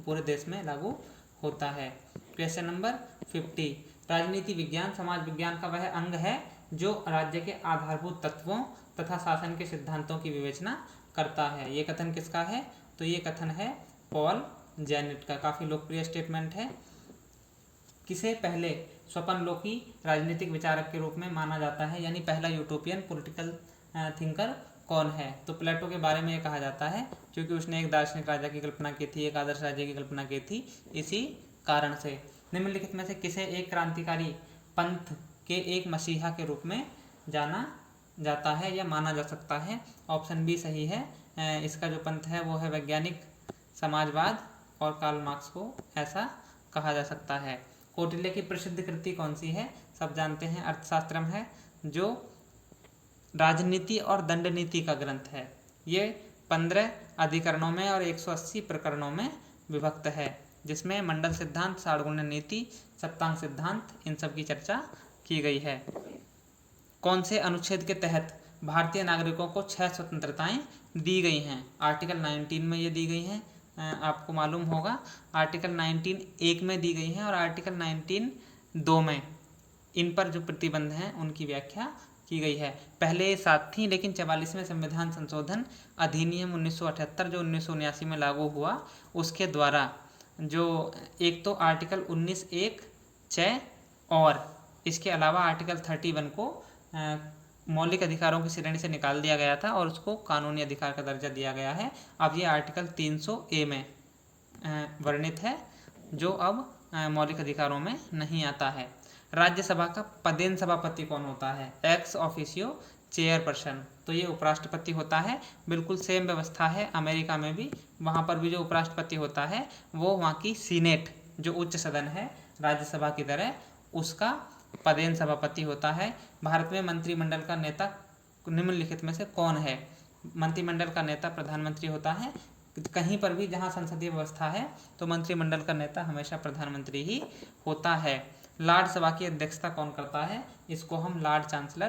पूरे देश में लागू होता है। क्वेश्चन नंबर 50, राजनीति विज्ञान समाज विज्ञान का वह अंग है जो राज्य के आधारभूत तत्वों तथा शासन के सिद्धांतों की विवेचना करता है। ये कथन किसका है? तो ये कथन है पॉल जेनेट का, काफ़ी लोकप्रिय स्टेटमेंट है। किसे पहले स्वप्नलोकी राजनीतिक विचारक के रूप में माना जाता है, यानी पहला यूटोपियन पॉलिटिकल थिंकर कौन है? तो प्लेटो के बारे में ये कहा जाता है क्योंकि उसने एक दार्शनिक राजा की कल्पना की थी, एक आदर्श राज्य की कल्पना की थी। इसी कारण से निम्नलिखित में से किसे एक क्रांतिकारी पंथ के एक मसीहा के रूप में जाना जाता है या माना जा सकता है? ऑप्शन बी सही है। इसका जो पंथ है वो है वैज्ञानिक समाजवाद और कार्ल मार्क्स को ऐसा कहा जा सकता है। कौटिल्य की प्रसिद्ध कृति कौन सी है? सब जानते हैं, अर्थशास्त्रम है, जो राजनीति और दंड नीति का ग्रंथ है। ये 15 अधिकरणों में और 180 प्रकरणों में विभक्त है, जिसमें मंडल सिद्धांत, साड़गुण्य नीति, सप्तांग सिद्धांत, इन सब की चर्चा की गई है। कौन से अनुच्छेद के तहत भारतीय नागरिकों को 6 स्वतंत्रताएं दी गई हैं? आर्टिकल 19 में ये दी गई हैं, आपको मालूम होगा। आर्टिकल 19 1 में दी गई हैं और आर्टिकल 19 2 में इन पर जो प्रतिबंध हैं उनकी व्याख्या की गई है। पहले 7 थी, लेकिन 44वें संविधान संशोधन अधिनियम 1978 जो 1979 में लागू हुआ, उसके द्वारा जो एक तो आर्टिकल 19(1) 6 और इसके अलावा आर्टिकल 31 को मौलिक अधिकारों की श्रेणी से निकाल दिया गया था और उसको कानूनी अधिकार का दर्जा दिया गया है। अब ये आर्टिकल 300A में वर्णित है, जो अब मौलिक अधिकारों में नहीं आता है। राज्यसभा का पदेन सभापति कौन होता है? Ex officio chairperson. तो ये उपराष्ट्रपति होता है। बिल्कुल सेम व्यवस्था है अमेरिका में भी। वहाँ पर भी जो उपराष्ट्रपति होता है वो वहाँ की सीनेट, जो उच्च सदन है राज्यसभा की तरह, उसका पदेन सभापति होता है। भारत में मंत्रिमंडल का नेता निम्नलिखित में से कौन है? मंत्रिमंडल का नेता प्रधानमंत्री होता है। कहीं पर भी जहाँ संसदीय व्यवस्था है तो मंत्रिमंडल का नेता हमेशा प्रधानमंत्री ही होता है। लॉर्ड सभा की अध्यक्षता कौन करता है? इसको हम लॉर्ड चांसलर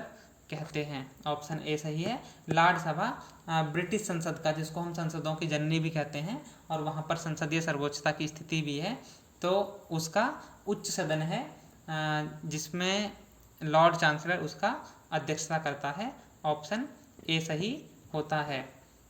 कहते हैं। ऑप्शन ए सही है। लॉर्ड सभा ब्रिटिश संसद का, जिसको हम संसदों की जननी भी कहते हैं, और वहाँ पर संसदीय सर्वोच्चता की स्थिति भी है, तो उसका उच्च सदन है जिसमें लॉर्ड चांसलर उसका अध्यक्षता करता है। ऑप्शन ए सही होता है।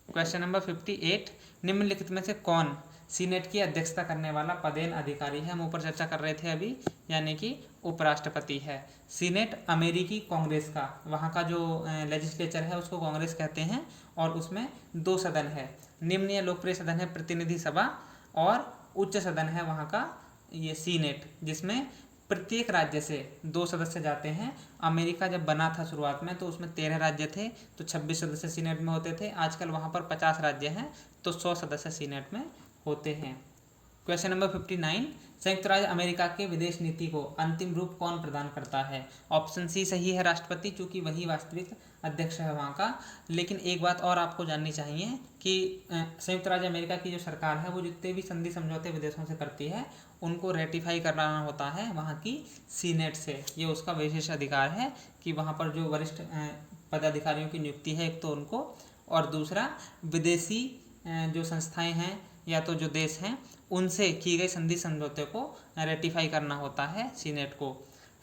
क्वेश्चन नंबर 58, निम्नलिखित में से कौन सीनेट की अध्यक्षता करने वाला पदेन अधिकारी है? हम ऊपर चर्चा कर रहे थे अभी, यानी कि उपराष्ट्रपति है। सीनेट अमेरिकी कांग्रेस का, वहाँ का जो लेजिस्लेचर है उसको कांग्रेस कहते हैं, और उसमें 2 सदन है। निम्न या लोकप्रिय सदन है प्रतिनिधि सभा, और उच्च सदन है वहाँ का ये सीनेट, जिसमें प्रत्येक राज्य से 2 सदस्य जाते हैं। अमेरिका जब बना था शुरुआत में तो उसमें 13 राज्य थे, तो 26 सदस्य सीनेट में होते थे। आजकल वहाँ पर 50 राज्य हैं, तो 100 सदस्य सीनेट में होते हैं। क्वेश्चन नंबर 59, संयुक्त राज्य अमेरिका के विदेश नीति को अंतिम रूप कौन प्रदान करता है? ऑप्शन सी सही है, राष्ट्रपति, चूँकि वही वास्तविक अध्यक्ष है वहाँ का। लेकिन एक बात और आपको जाननी चाहिए कि संयुक्त राज्य अमेरिका की जो सरकार है वो जितने भी संधि समझौते विदेशों से करती है उनको रेटिफाई कराना होता है वहाँ की सीनेट से। ये उसका विशेष अधिकार है कि वहाँ पर जो वरिष्ठ पदाधिकारियों की नियुक्ति है, एक तो उनको, और दूसरा विदेशी जो संस्थाएं हैं या तो जो देश हैं उनसे की गई संधि समझौते को रेटिफाई करना होता है सीनेट को।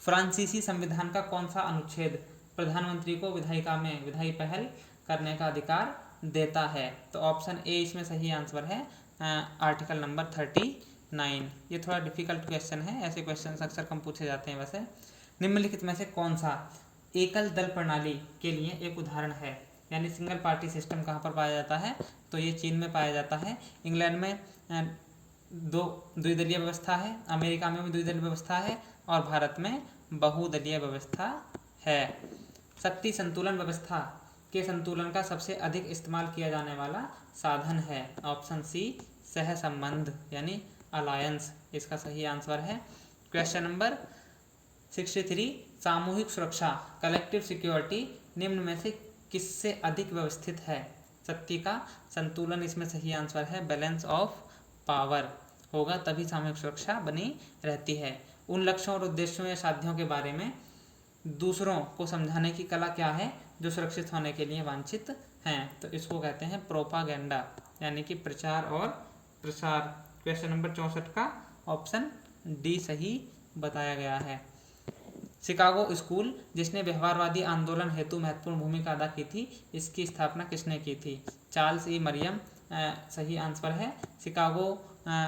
फ्रांसीसी संविधान का कौन सा अनुच्छेद प्रधानमंत्री को विधायिका में विधायी पहल करने का अधिकार देता है? तो ऑप्शन ए इसमें सही आंसर है, आर्टिकल नंबर 39। ये थोड़ा डिफिकल्ट क्वेश्चन है, ऐसे क्वेश्चन अक्सर कम पूछे जाते हैं। वैसे निम्नलिखित में से कौन सा एकल दल प्रणाली के लिए एक उदाहरण है? यानी सिंगल पार्टी सिस्टम कहाँ पर पाया जाता है? तो ये चीन में पाया जाता है। इंग्लैंड में द्विदलीय व्यवस्था है, अमेरिका में भी द्विदलीय व्यवस्था है, और भारत में बहुदलीय व्यवस्था है। शक्ति संतुलन व्यवस्था के संतुलन का सबसे अधिक इस्तेमाल किया जाने वाला साधन है। ऑप्शन सी सहसंबंध यानी अलायंस इसका सही आंसर है। क्वेश्चन नंबर 63, सामूहिक सुरक्षा कलेक्टिव सिक्योरिटी निम्न में से किससे अधिक व्यवस्थित है? शक्ति का संतुलन इसमें सही आंसर है, बैलेंस ऑफ पावर होगा तभी सामूहिक सुरक्षा बनी रहती है। उन लक्ष्यों और उद्देश्यों या साध्यों के बारे में दूसरों को समझाने की कला क्या है जो सुरक्षित होने के लिए वांछित हैं? तो इसको कहते हैं प्रोपागेंडा, यानी कि प्रचार और प्रसार। क्वेश्चन नंबर 64 का ऑप्शन डी सही बताया गया है। शिकागो स्कूल जिसने व्यवहारवादी आंदोलन हेतु महत्वपूर्ण भूमिका अदा की थी, इसकी स्थापना किसने की थी? चार्ल्स ई मरियम सही आंसर है। शिकागो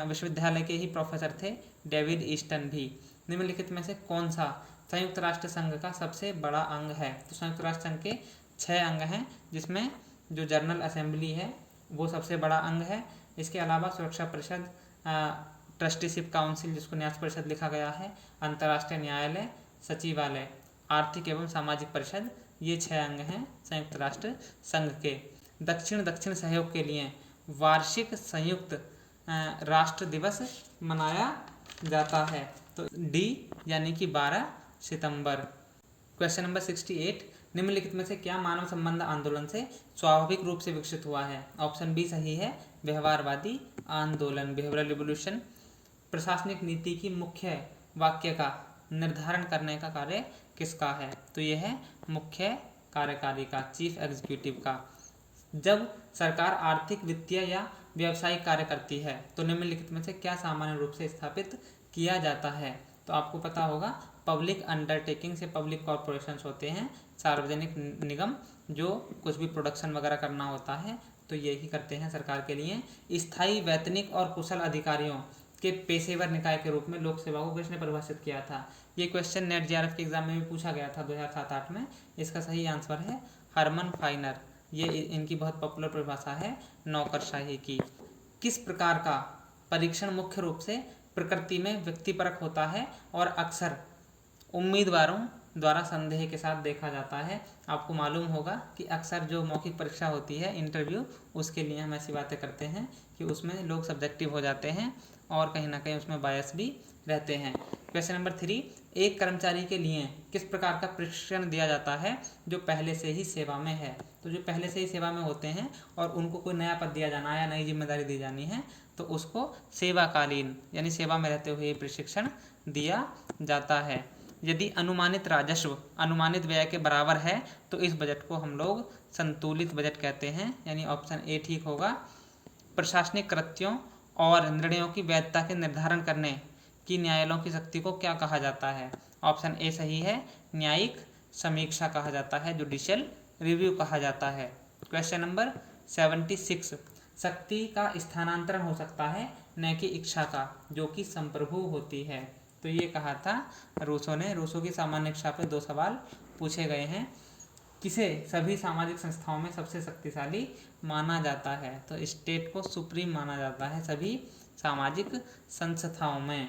विश्वविद्यालय के ही प्रोफेसर थे डेविड ईस्टन भी। निम्नलिखित में से कौन सा संयुक्त राष्ट्र संघ का सबसे बड़ा अंग है? तो संयुक्त राष्ट्र संघ के 6 अंग हैं, जिसमें जो जनरल असेंबली है वो सबसे बड़ा अंग है। इसके अलावा सुरक्षा परिषद, ट्रस्टीशिप काउंसिल जिसको न्यास परिषद लिखा गया है, अंतर्राष्ट्रीय न्यायालय, सचिवालय, आर्थिक एवं सामाजिक परिषद, ये 6 अंग हैं संयुक्त राष्ट्र संघ के। दक्षिण सहयोग के लिए वार्षिक संयुक्त राष्ट्र दिवस मनाया जाता है, तो डी यानी कि 12 सितंबर। क्वेश्चन नंबर 68, निम्नलिखित में से क्या मानव संबंध आंदोलन से स्वाभाविक रूप से विकसित हुआ है? ऑप्शन बी सही है, व्यवहारवादी आंदोलन, बिहेवियरल रिवोल्यूशन। प्रशासनिक नीति की मुख्य वाक्य का निर्धारण करने का कार्य किसका है? तो यह है मुख्य कार्यकारी का, चीफ एग्जीक्यूटिव का। जब सरकार आर्थिक, वित्तीय या व्यावसायिक कार्य करती है तो निम्नलिखित में से क्या सामान्य रूप से स्थापित किया जाता है? तो आपको पता होगा पब्लिक अंडरटेकिंग से पब्लिक कॉरपोरेशंस होते हैं, सार्वजनिक निगम, जो कुछ भी प्रोडक्शन वगैरह करना होता है तो यही करते हैं सरकार के लिए। स्थायी, वैतनिक और कुशल अधिकारियों के पेशेवर निकाय के रूप में लोक सेवा को किसने परिभाषित किया था? ये क्वेश्चन नेट जेआरएफ के एग्जाम में भी पूछा गया था 2007-8 में। इसका सही आंसर है हरमन फाइनर। ये इनकी बहुत पॉपुलर परिभाषा है नौकरशाही की। किस प्रकार का परीक्षण मुख्य रूप से प्रकृति में व्यक्तिपरक होता है और अक्सर उम्मीदवारों द्वारा संदेह के साथ देखा जाता है। आपको मालूम होगा कि अक्सर जो मौखिक परीक्षा होती है, इंटरव्यू, उसके लिए हम ऐसी बातें करते हैं कि उसमें लोग सब्जेक्टिव हो जाते हैं और कहीं ना कहीं उसमें बायस भी रहते हैं। क्वेश्चन नंबर 3, एक कर्मचारी के लिए किस प्रकार का प्रशिक्षण दिया जाता है जो पहले से ही सेवा में है। तो जो पहले से ही सेवा में होते हैं और उनको कोई नया पद दिया जाना है या नई जिम्मेदारी दी जानी है तो उसको सेवाकालीन यानी सेवा में रहते हुए प्रशिक्षण दिया जाता है। यदि अनुमानित राजस्व अनुमानित व्यय के बराबर है तो इस बजट को हम लोग संतुलित बजट कहते हैं, यानी ऑप्शन ए ठीक होगा। प्रशासनिक कृत्यों और निर्णयों की वैधता के निर्धारण करने की न्यायालयों की शक्ति को क्या कहा जाता है। ऑप्शन ए सही है, न्यायिक समीक्षा कहा जाता है, जुडिशियल रिव्यू कहा जाता है। क्वेश्चन नंबर 76, शक्ति का स्थानांतरण हो सकता है न कि इच्छा का, जो कि संप्रभु होती है। तो ये कहा था रूसो ने। रूसो की सामान्य इच्छा पे 2 सवाल पूछे गए हैं। किसे सभी सामाजिक संस्थाओं में सबसे शक्तिशाली माना जाता है। तो स्टेट को सुप्रीम माना जाता है सभी सामाजिक संस्थाओं में।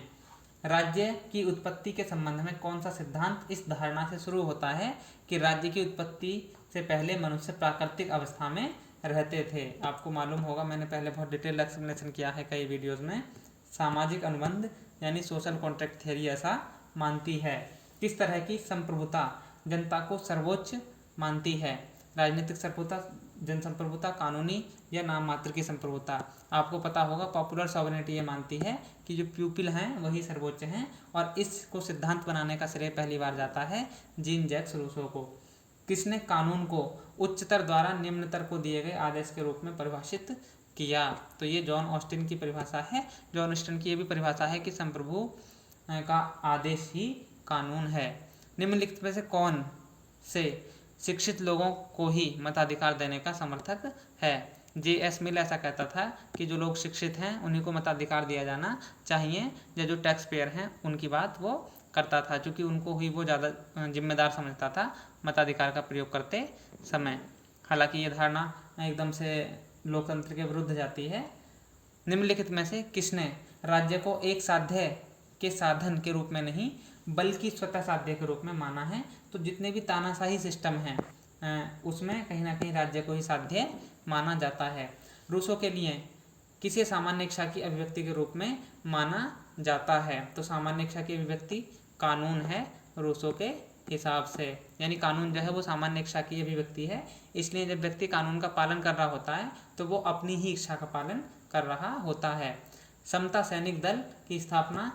राज्य की उत्पत्ति के संबंध में कौन सा सिद्धांत इस धारणा से शुरू होता है कि राज्य की उत्पत्ति से पहले मनुष्य प्राकृतिक अवस्था में रहते थे। आपको मालूम होगा, मैंने पहले बहुत डिटेल एक्सप्लेनेशन किया है कई वीडियोस में। सामाजिक अनुबंध यानी सोशल कॉन्ट्रैक्ट थ्योरी ऐसा मानती है। किस तरह की संप्रभुता जनता को सर्वोच्च मानती है। राजनीतिक संप्रभुता, जनसंप्रभुता, कानूनी या नाम मात्र की संप्रभुता। आपको पता होगा पॉपुलर सॉवरेनिटी ये मानती है कि जो प्यूपिल हैं वही सर्वोच्च हैं और इसको सिद्धांत बनाने का श्रेय पहली बार जाता है जीन जैक्स रूसो को। किसने कानून को उच्चतर द्वारा निम्नतर को दिए गए आदेश के रूप में परिभाषित किया। तो ये जॉन ऑस्टिन की परिभाषा है। जॉन ऑस्टिन की ये भी परिभाषा है कि संप्रभु का आदेश ही कानून है। निम्नलिखित में से कौन से शिक्षित लोगों को ही मताधिकार देने का समर्थक है। J.S. मिल ऐसा कहता था कि जो लोग शिक्षित हैं उन्हीं को मताधिकार दिया जाना चाहिए, या जो टैक्स पेयर हैं उनकी बात वो करता था, क्योंकि उनको ही वो ज़्यादा जिम्मेदार समझता था मताधिकार का प्रयोग करते समय। हालांकि ये धारणा एकदम से लोकतंत्र के विरुद्ध जाती है। निम्नलिखित में से किसने राज्य को एक साध्य के साधन के रूप में नहीं बल्कि स्वतः साध्य के रूप में माना है। तो जितने भी तानाशाही सिस्टम हैं उसमें कहीं ना कहीं राज्य को ही साध्य माना जाता है। रूसो के लिए किसे सामान्य इच्छा की अभिव्यक्ति के रूप में माना जाता है। तो सामान्य इच्छा की अभिव्यक्ति कानून है रूसो के हिसाब से, यानी कानून जो है वो सामान्य इच्छा की अभिव्यक्ति है। इसलिए जब व्यक्ति कानून का पालन कर रहा होता है तो वो अपनी ही इच्छा का पालन कर रहा होता है। समता सैनिक दल की स्थापना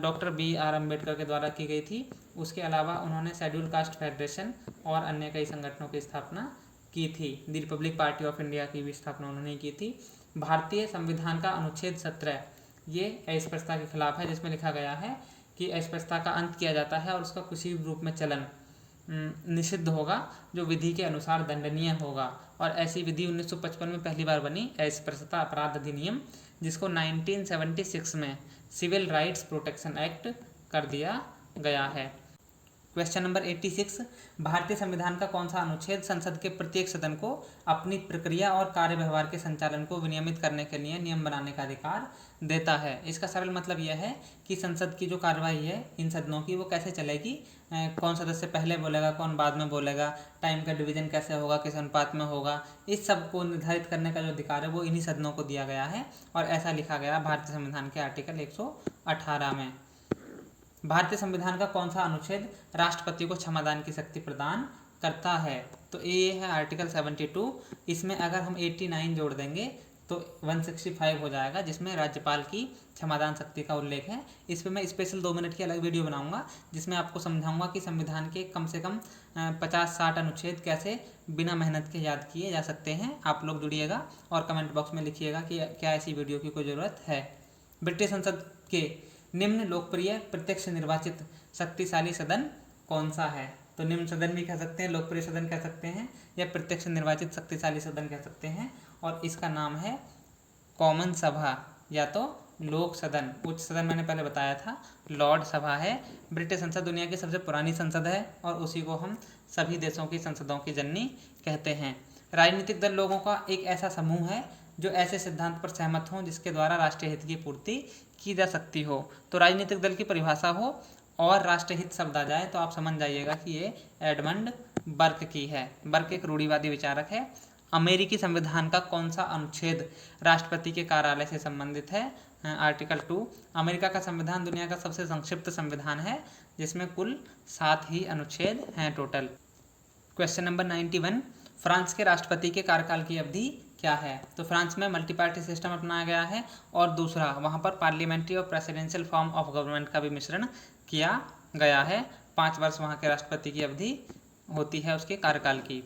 डॉक्टर B.R. अम्बेडकर के द्वारा की गई थी। उसके अलावा उन्होंने शेड्यूल कास्ट फेडरेशन और अन्य कई संगठनों की स्थापना की थी। The Republic party of India की भी स्थापना उन्होंने की थी। भारतीय संविधान का अनुच्छेद 17 ये अस्पृश्यता के खिलाफ है, जिसमें लिखा गया है कि अस्पृश्यता का अंत किया जाता है और उसका किसी रूप में चलन निषिद्ध होगा जो विधि के अनुसार दंडनीय होगा। और ऐसी विधि 1955 में पहली बार बनी, अस्पृश्यता अपराध अधिनियम, जिसको 1976 में सिविल राइट्स प्रोटेक्शन एक्ट कर दिया गया है। क्वेश्चन नंबर 86, भारतीय संविधान का कौन सा अनुच्छेद संसद के प्रत्येक सदन को अपनी प्रक्रिया और कार्य व्यवहार के संचालन को विनियमित करने के लिए नियम बनाने का अधिकार देता है। इसका सरल मतलब यह है कि संसद की जो कार्यवाही है इन सदनों की वो कैसे चलेगी, कौन सदस्य पहले बोलेगा कौन बाद में बोलेगा, टाइम का डिवीजन कैसे होगा, किस अनुपात में होगा, इस सब को निर्धारित करने का जो अधिकार है वो इन्हीं सदनों को दिया गया है। और ऐसा लिखा गया भारतीय संविधान के आर्टिकल 118 में। भारतीय संविधान का कौन सा अनुच्छेद राष्ट्रपति को क्षमादान की शक्ति प्रदान करता है। तो ये है आर्टिकल 72। इसमें अगर हम 89 जोड़ देंगे तो 165 हो जाएगा, जिसमें राज्यपाल की क्षमादान शक्ति का उल्लेख है। इस पर मैं स्पेशल 2 मिनट की अलग वीडियो बनाऊंगा जिसमें आपको समझाऊंगा कि संविधान के कम से कम 50-60 अनुच्छेद कैसे बिना मेहनत के याद किए जा सकते हैं। आप लोग जुड़िएगा और कमेंट बॉक्स में लिखिएगा कि क्या ऐसी वीडियो की कोई ज़रूरत है। ब्रिटिश संसद के निम्न लोकप्रिय प्रत्यक्ष निर्वाचित शक्तिशाली सदन कौन सा है। तो निम्न सदन भी कह सकते हैं, लोकप्रिय सदन कह सकते हैं, या प्रत्यक्ष निर्वाचित शक्तिशाली सदन कह सकते हैं। और इसका नाम है कॉमन सभा या तो लोक सदन। उच्च सदन मैंने पहले बताया था लॉर्ड सभा है। ब्रिटिश संसद दुनिया की सबसे पुरानी संसद है और उसी को हम सभी देशों की संसदों की जननी कहते हैं। राजनीतिक दल लोगों का एक ऐसा समूह है जो ऐसे सिद्धांत पर सहमत हों जिसके द्वारा राष्ट्रीय हित की पूर्ति की जा सकती हो। तो राजनीतिक दल की परिभाषा हो और राष्ट्रहित शब्द आ जाए तो आप समझ जाइएगा कि ये एडमंड बर्क की है। बर्क एक रूढ़िवादी विचारक है। अमेरिकी संविधान का कौन सा अनुच्छेद राष्ट्रपति के कार्यालय से संबंधित है? आर्टिकल 2। अमेरिका का संविधान दुनिया का सबसे संक्षिप्त संविधान है जिसमें कुल 7 ही अनुच्छेद हैं टोटल। क्वेश्चन नंबर 91, फ्रांस के राष्ट्रपति के कार्यकाल की अवधि क्या है? तो फ्रांस में मल्टी पार्टी सिस्टम अपनाया गया है और दूसरा वहाँ पर पार्लियामेंट्री और प्रेसिडेंशियल फॉर्म ऑफ गवर्नमेंट का भी मिश्रण किया गया है। 5 वर्ष वहाँ के राष्ट्रपति की अवधि होती है उसके कार्यकाल की।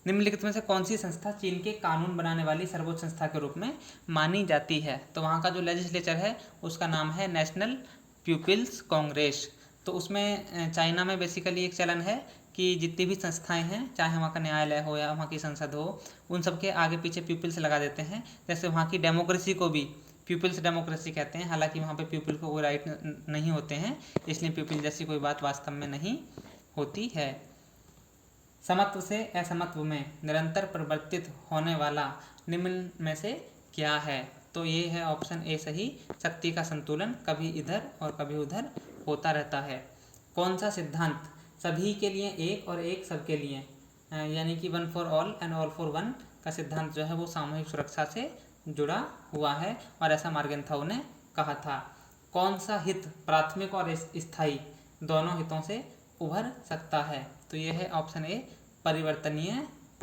निम्नलिखित में से कौन सी संस्था चीन के कानून बनाने वाली सर्वोच्च संस्था के रूप में मानी जाती है? तो वहाँ का जो लेजिस्लेचर है उसका नाम है नेशनल पीपल्स कांग्रेस। तो उसमें चाइना में बेसिकली एक चलन है कि जितनी भी संस्थाएं हैं, चाहे वहाँ का न्यायालय हो या वहाँ की संसद हो, उन सब के आगे पीछे पीपल्स लगा देते हैं। जैसे वहाँ की डेमोक्रेसी को भी पीपल्स डेमोक्रेसी कहते हैं, हालांकि वहाँ पे पीपल को कोई राइट नहीं होते हैं, इसलिए पीपल जैसी कोई बात वास्तव में नहीं होती है। समत्व से असमत्व में निरंतर परिवर्तित होने वाला निम्न में से क्या है? तो ये है ऑप्शन ए सही। शक्ति का संतुलन कभी इधर और कभी उधर होता रहता है। कौन सा सिद्धांत सभी के लिए एक और एक सबके लिए, यानी कि 1 for all and all for one का सिद्धांत जो है वो सामूहिक सुरक्षा से जुड़ा हुआ है और ऐसा मार्गेंथाउ ने कहा था। कौन सा हित प्राथमिक और स्थायी दोनों हितों से उभर सकता है? तो ये है ऑप्शन ए परिवर्तनीय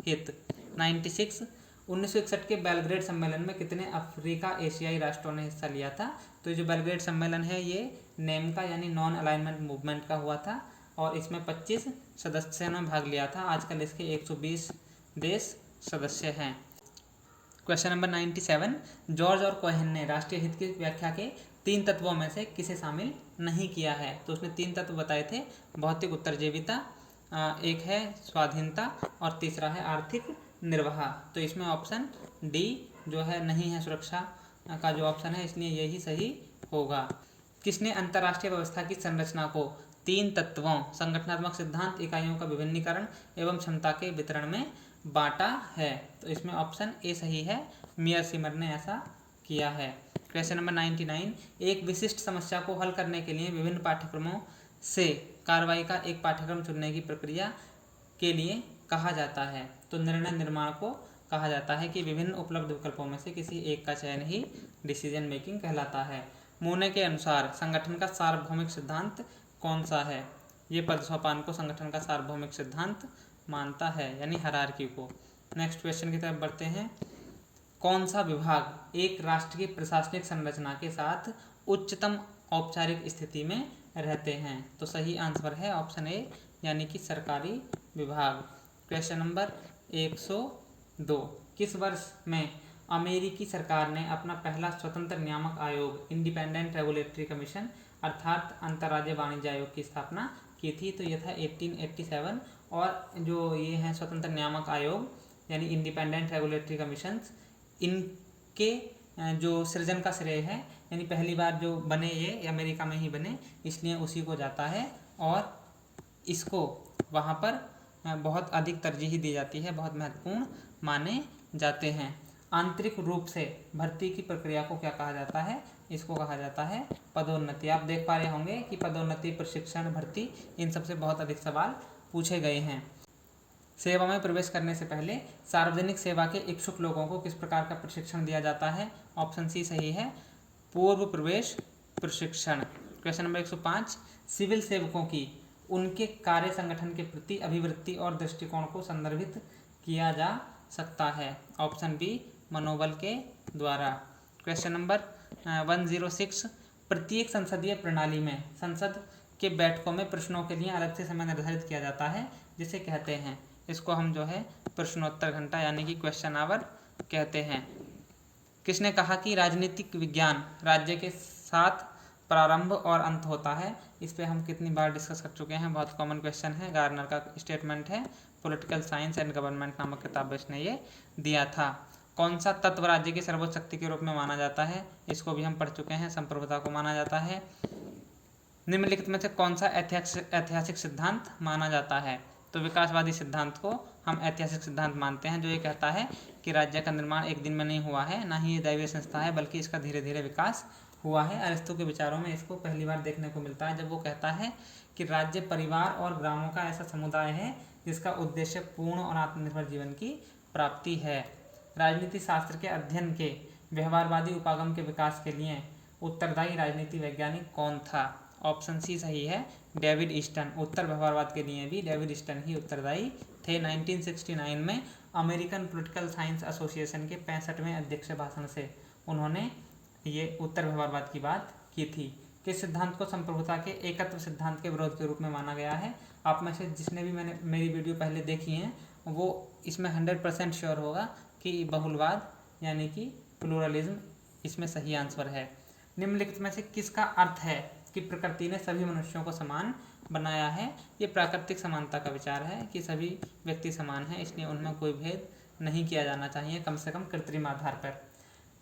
हित। 96, 1961 के बेलग्रेड सम्मेलन में कितने अफ्रीका एशियाई राष्ट्रों ने हिस्सा लिया था? तो ये जो बेलग्रेड सम्मेलन है ये नेम का यानी नॉन अलाइनमेंट मूवमेंट का हुआ था और इसमें 25 सदस्यों ने भाग लिया था। आजकल इसके 120 देश सदस्य हैं। क्वेश्चन नंबर 97, जॉर्ज और कोहेन ने राष्ट्रीय हित की व्याख्या के 3 तत्वों में से किसे शामिल नहीं किया है? तो उसने 3 तत्व बताए थे, भौतिक उत्तरजीविता, एक है स्वाधीनता और तीसरा है आर्थिक निर्वाह। तो इसमें ऑप्शन डी जो है नहीं है सुरक्षा का जो ऑप्शन है, इसलिए यही सही होगा। किसने अंतर्राष्ट्रीय व्यवस्था की संरचना को 3 तत्वों संगठनात्मक सिद्धांत, इकाइयों का विभिन्नीकरण एवं क्षमता के वितरण में बांटा है? तो इसमें ऑप्शन ए सही है, मियर सिमर ने ऐसा किया है। क्वेश्चन नंबर 99, एक विशिष्ट समस्या को हल करने के लिए विभिन्न पाठ्यक्रमों से कार्रवाई का एक पाठ्यक्रम चुनने की प्रक्रिया के लिए कहा जाता है? तो निर्णय निर्माण को कहा जाता है कि विभिन्न उपलब्ध विकल्पों में से किसी एक का चयन ही डिसीजन मेकिंग कहलाता है। मूने के अनुसार संगठन का सार्वभौमिक सिद्धांत कौन सा है? ये पदसोपान को संगठन का सार्वभौमिक सिद्धांत मानता है, यानी हायरार्की को। नेक्स्ट क्वेश्चन की तरफ बढ़ते हैं। कौन सा विभाग एक राष्ट्र की प्रशासनिक संरचना के साथ उच्चतम औपचारिक स्थिति में रहते हैं? तो सही आंसर है ऑप्शन ए, यानी कि सरकारी विभाग। क्वेश्चन नंबर 102, किस वर्ष में अमेरिकी सरकार ने अपना पहला स्वतंत्र नियामक आयोग इंडिपेंडेंट रेगुलेटरी कमीशन अर्थात अंतर्राज्यीय वाणिज्य आयोग की स्थापना की थी? तो यह था 1887। और जो ये हैं स्वतंत्र नियामक आयोग यानी इंडिपेंडेंट रेगुलेटरी कमीशंस, इनके जो सृजन का श्रेय है, यानी पहली बार जो बने ये अमेरिका में ही बने, इसलिए उसी को जाता है और इसको वहाँ पर बहुत अधिक तरजीह दी जाती है, बहुत महत्वपूर्ण माने जाते हैं। आंतरिक रूप से भर्ती की प्रक्रिया को क्या कहा जाता है? इसको कहा जाता है पदोन्नति। आप देख पा रहे होंगे कि पदोन्नति, प्रशिक्षण, भर्ती, इन सबसे बहुत अधिक सवाल पूछे गए हैं। सेवा में प्रवेश करने से पहले सार्वजनिक सेवा के इच्छुक लोगों को किस प्रकार का प्रशिक्षण दिया जाता है? ऑप्शन सी सही है, पूर्व प्रवेश प्रशिक्षण। क्वेश्चन नंबर 105, सिविल सेवकों की उनके कार्य संगठन के प्रति अभिवृत्ति और दृष्टिकोण को संदर्भित किया जा सकता है? ऑप्शन बी, मनोबल के द्वारा। क्वेश्चन नंबर 106, प्रत्येक संसदीय प्रणाली में संसद के बैठकों में प्रश्नों के लिए अलग से समय निर्धारित किया जाता है, जिसे कहते हैं, इसको हम जो है प्रश्नोत्तर घंटा यानी कि क्वेश्चन आवर कहते हैं। किसने कहा कि राजनीतिक विज्ञान राज्य के साथ प्रारंभ और अंत होता है? इस पे हम कितनी बार डिस्कस कर चुके हैं, बहुत कॉमन क्वेश्चन है, गार्नर का स्टेटमेंट है, पॉलिटिकल साइंस एंड गवर्नमेंट नामक किताब में इसने ये दिया था। कौन सा तत्व राज्य की सर्वोच्च शक्ति के रूप में माना जाता है? इसको भी हम पढ़ चुके हैं, संप्रभुता को माना जाता है। निम्नलिखित में से कौन सा ऐतिहासिक सिद्धांत माना जाता है? तो विकासवादी सिद्धांत को हम ऐतिहासिक सिद्धांत मानते हैं, जो ये कहता है कि राज्य का निर्माण एक दिन में नहीं हुआ है, ना ही ये दैवीय संस्था है, बल्कि इसका धीरे धीरे विकास हुआ है। अरिस्टो के विचारों में इसको पहली बार देखने को मिलता है जब वो कहता है कि राज्य परिवार और ग्रामों का ऐसा समुदाय है जिसका उद्देश्य पूर्ण और आत्मनिर्भर जीवन की प्राप्ति है। राजनीति शास्त्र के अध्ययन के व्यवहारवादी उपागम के विकास के लिए उत्तरदायी राजनीति वैज्ञानिक कौन था? ऑप्शन सी सही है, डेविड ईस्टन। उत्तर व्यवहारवाद के लिए भी डेविड ईस्टन ही उत्तरदायी थे। 1969 में अमेरिकन पॉलिटिकल साइंस एसोसिएशन के 65वें अध्यक्ष भाषण से उन्होंने ये उत्तर व्यवहारवाद की बात की थी। किस सिद्धांत को संप्रभुता के एकत्व सिद्धांत के विरोध के रूप में माना गया है? आप में से जिसने भी मैंने मेरी वीडियो पहले देखी हैं वो इसमें 100% श्योर होगा कि बहुलवाद यानी कि प्लूरलिज्म इसमें सही आंसर है। निम्नलिखित में से किसका अर्थ है कि प्रकृति ने सभी मनुष्यों को समान बनाया है? ये प्राकृतिक समानता का विचार है कि सभी व्यक्ति समान हैं, इसलिए उनमें कोई भेद नहीं किया जाना चाहिए, कम से कम कृत्रिम आधार पर।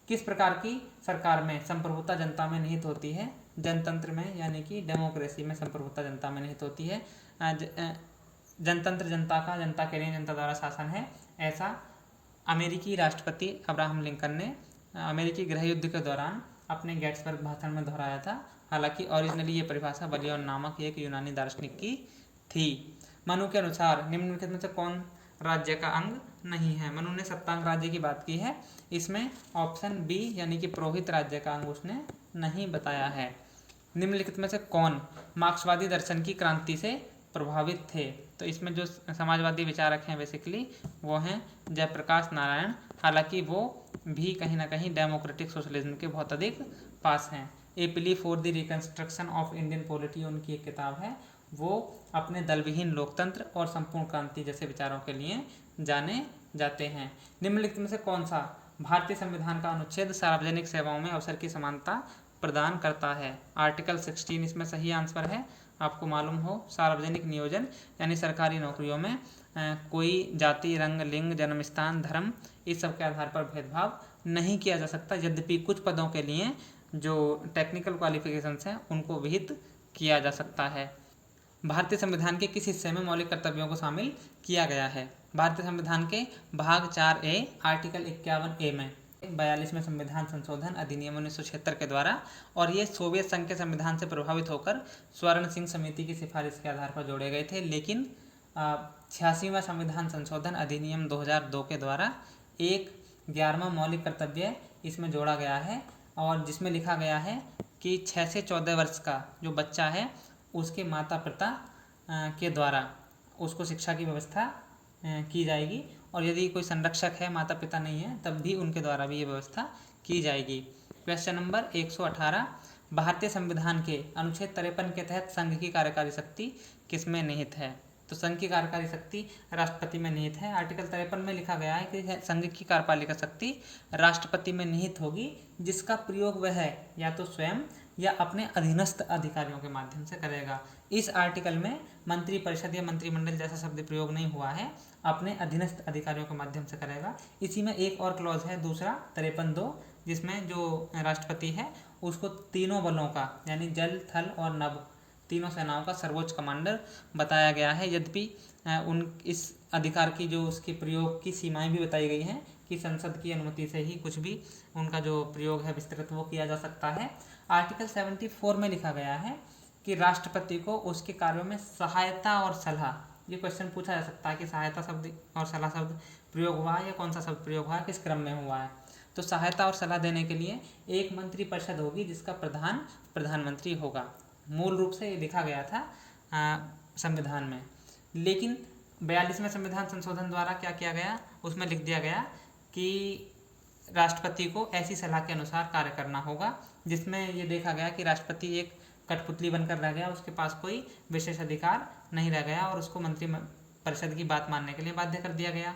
किस प्रकार की सरकार में संप्रभुता जनता में निहित होती है? जनतंत्र में यानी कि डेमोक्रेसी में संप्रभुता जनता में निहित होती है। जनतंत्र जनता का, जनता के लिए जनता द्वारा शासन है, ऐसा अमेरिकी राष्ट्रपति अब्राहम लिंकन ने अमेरिकी गृह युद्ध के दौरान अपने गेटिसबर्ग भाषण में दोहराया था। हालांकि ओरिजिनली ये परिभाषा बलियन नामक एक यूनानी दार्शनिक की थी। मनु के अनुसार निम्नलिखित में से कौन राज्य का अंग नहीं है? मनु ने सप्तांग राज्य की बात की है, इसमें ऑप्शन बी यानी कि पुरोहित राज्य का अंग उसने नहीं बताया है। निम्नलिखित में से कौन मार्क्सवादी दर्शन की क्रांति से प्रभावित थे? तो इसमें जो समाजवादी विचारक हैं बेसिकली वो हैं जयप्रकाश नारायण। हालांकि वो भी कहीं ना कहीं डेमोक्रेटिक सोशलिज्म के बहुत अधिक पास हैं। A plea for the reconstruction of Indian polity उनकी एक किताब है। वो अपने दलविहीन लोकतंत्र और संपूर्ण क्रांति जैसे विचारों के लिए जाने जाते हैं। निम्नलिखित में से कौन सा भारतीय संविधान का अनुच्छेद सार्वजनिक सेवाओं में अवसर की समानता प्रदान करता है? आर्टिकल 16 इसमें सही आंसर है। आपको मालूम हो सार्वजनिक नियोजन यानी सरकारी नौकरियों में कोई जाति, रंग, लिंग, जन्म स्थान, धर्म इस सब के आधार पर भेदभाव नहीं किया जा सकता। यद्यपि कुछ पदों के लिए जो टेक्निकल क्वालिफिकेशंस हैं उनको विहित किया जा सकता है। भारतीय संविधान के किस हिस्से में मौलिक कर्तव्यों को शामिल किया गया है? भारतीय संविधान के भाग 4A आर्टिकल 51A में 42वें संविधान संशोधन अधिनियम 1976 के द्वारा और ये सोवियत संघ के संविधान से प्रभावित होकर स्वर्ण सिंह समिति की सिफारिश के आधार पर जोड़े गए थे। लेकिन 86वां संविधान संशोधन अधिनियम 2002 के द्वारा एक 11वां मौलिक कर्तव्य इसमें जोड़ा गया है और जिसमें लिखा गया है कि 6 से 14 वर्ष का जो बच्चा है उसके माता पिता के द्वारा उसको शिक्षा की व्यवस्था की जाएगी और यदि कोई संरक्षक है, माता पिता नहीं है, तब भी उनके द्वारा भी ये व्यवस्था की जाएगी। क्वेश्चन नंबर 118 भारतीय संविधान के अनुच्छेद 53 के तहत संघ की कार्यकारी शक्ति किसमें निहित है? तो संघ की कार्यकारी शक्ति राष्ट्रपति में निहित है। आर्टिकल 53 में लिखा गया है कि संघ की कार्यपालिका शक्ति राष्ट्रपति में निहित होगी, जिसका प्रयोग वह या तो स्वयं या अपने अधीनस्थ अधिकारियों के माध्यम से करेगा। इस आर्टिकल में मंत्रिपरिषद या मंत्रिमंडल जैसा शब्द प्रयोग नहीं हुआ है, अपने अधीनस्थ अधिकारियों के माध्यम से करेगा। इसी में एक और क्लॉज है दूसरा 53(2) जिसमें जो राष्ट्रपति है उसको तीनों बलों का यानी जल, थल और नभ तीनों सेनाओं का सर्वोच्च कमांडर बताया गया है। यद्यपि इस अधिकार की जो उसके प्रयोग की सीमाएं भी बताई गई हैं कि संसद की अनुमति से ही कुछ भी उनका जो प्रयोग है विस्तृत वो किया जा सकता है। आर्टिकल 74 में लिखा गया है कि राष्ट्रपति को उसके कार्यों में सहायता और सलाह, ये क्वेश्चन पूछा जा सकता है कि सहायता शब्द और सलाह शब्द प्रयोग हुआ है या कौन सा शब्द प्रयोग हुआ है, किस क्रम में हुआ है। तो सहायता और सलाह देने के लिए एक मंत्रिपरिषद होगी जिसका प्रधान प्रधानमंत्री होगा। मूल रूप से ये लिखा गया था संविधान में, लेकिन 42वें संविधान संशोधन द्वारा क्या किया गया, उसमें लिख दिया गया कि राष्ट्रपति को ऐसी सलाह के अनुसार कार्य करना होगा, जिसमें ये देखा गया कि राष्ट्रपति एक कठपुतली बनकर रह गया, उसके पास कोई विशेष अधिकार नहीं रह गया और उसको मंत्रिपरिषद की बात मानने के लिए बाध्य कर दिया गया।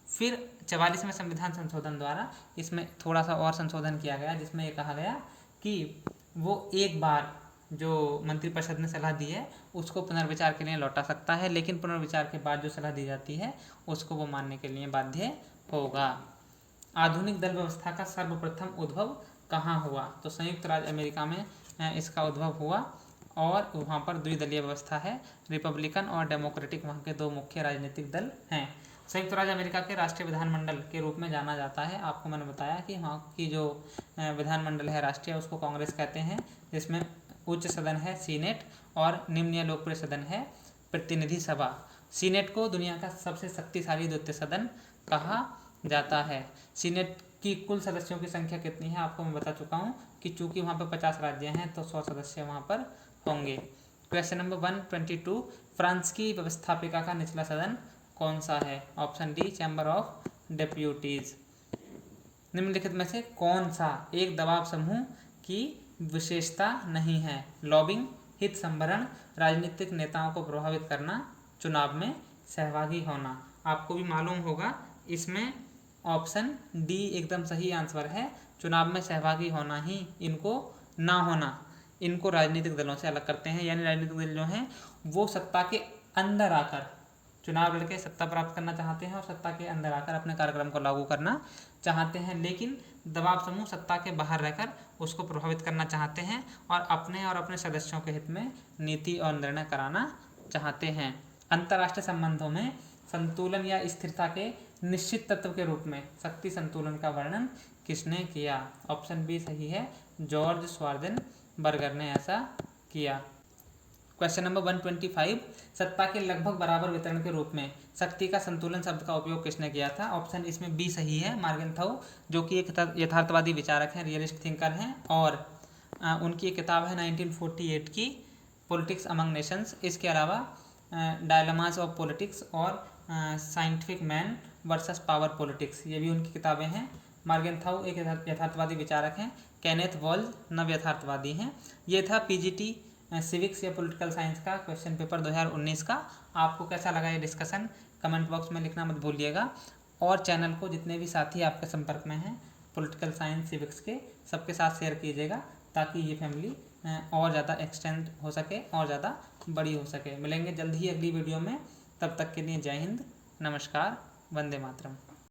फिर 44वें संविधान संशोधन द्वारा इसमें थोड़ा सा और संशोधन किया गया, जिसमें ये कहा गया कि वो एक बार जो मंत्रिपरिषद ने सलाह दी है उसको पुनर्विचार के लिए लौटा सकता है, लेकिन पुनर्विचार के बाद जो सलाह दी जाती है उसको वो मानने के लिए बाध्य होगा। आधुनिक दल व्यवस्था का सर्वप्रथम उद्भव कहाँ हुआ? तो संयुक्त राज्य अमेरिका में इसका उद्भव हुआ और वहाँ पर द्विदलीय व्यवस्था है, रिपब्लिकन और डेमोक्रेटिक वहाँ के दो मुख्य राजनीतिक दल हैं। संयुक्त राज्य अमेरिका के राष्ट्रीय विधानमंडल के रूप में जाना जाता है। आपको मैंने बताया कि वहाँ की जो विधानमंडल है राष्ट्रीय, उसको कांग्रेस कहते हैं, जिसमें उच्च सदन है सीनेट और निम्न लोकप्रिय सदन है प्रतिनिधि सभा। सीनेट को दुनिया का सबसे शक्तिशाली द्वितीय सदन कहा जाता है। सीनेट की कुल सदस्यों की संख्या कितनी है आपको मैं बता चुका हूँ कि चूंकि वहाँ पर 50 राज्य हैं तो 100 सदस्य वहाँ पर होंगे। क्वेश्चन नंबर 122, फ्रांस की व्यवस्थापिका का निचला सदन कौन सा है? Option D, chamber of deputies. निम्नलिखित में से कौन सा एक दबाव समूह की विशेषता नहीं है? लॉबिंग, हित संभरण, राजनीतिक नेताओं को प्रभावित करना, चुनाव में सहभागी होना। आपको भी मालूम होगा इसमें ऑप्शन डी एकदम सही आंसर है। चुनाव में सहभागी होना ही इनको ना होना, इनको राजनीतिक दलों से अलग करते हैं। यानी राजनीतिक दल जो हैं वो सत्ता के अंदर आकर चुनाव लड़के सत्ता प्राप्त करना चाहते हैं और सत्ता के अंदर आकर अपने कार्यक्रम को लागू करना चाहते हैं, लेकिन दबाव समूह सत्ता के बाहर रहकर उसको प्रभावित करना चाहते हैं और अपने सदस्यों के हित में नीति और निर्णय कराना चाहते हैं। अंतर्राष्ट्रीय संबंधों में संतुलन या स्थिरता के निश्चित तत्व के रूप में शक्ति संतुलन का वर्णन किसने किया? ऑप्शन बी सही है, जॉर्ज श्वार्ज़ेनबर्गर ने ऐसा किया। क्वेश्चन नंबर 125, सत्ता के लगभग बराबर वितरण के रूप में शक्ति का संतुलन शब्द का उपयोग किसने किया था? ऑप्शन इसमें बी सही है, मार्गेनथाउ, जो कि एक यथार्थवादी विचारक हैं, रियलिस्ट थिंकर हैं, और उनकी एक किताब है 1948 की पॉलिटिक्स अमंग नेशंस। इसके अलावा डायलेमास ऑफ पॉलिटिक्स और scientific man versus power politics, ये भी उनकी किताबें हैं। मार्गेनथाउ एक यथार्थवादी विचारक हैं, केनेथ वॉल्ज नव यथार्थवादी हैं। ये था पीजीटी सिविक्स या पॉलिटिकल साइंस का क्वेश्चन पेपर 2019 का। आपको कैसा लगा ये डिस्कशन कमेंट बॉक्स में लिखना मत भूलिएगा, और चैनल को जितने भी साथी आपके संपर्क में हैं पॉलिटिकल साइंस सिविक्स के, सबके साथ शेयर कीजिएगा ताकि ये फैमिली और ज़्यादा एक्सटेंड हो सके और ज़्यादा बड़ी हो सके। मिलेंगे जल्द ही अगली वीडियो में, तब तक के लिए जय हिंद, नमस्कार, वंदे मातरम।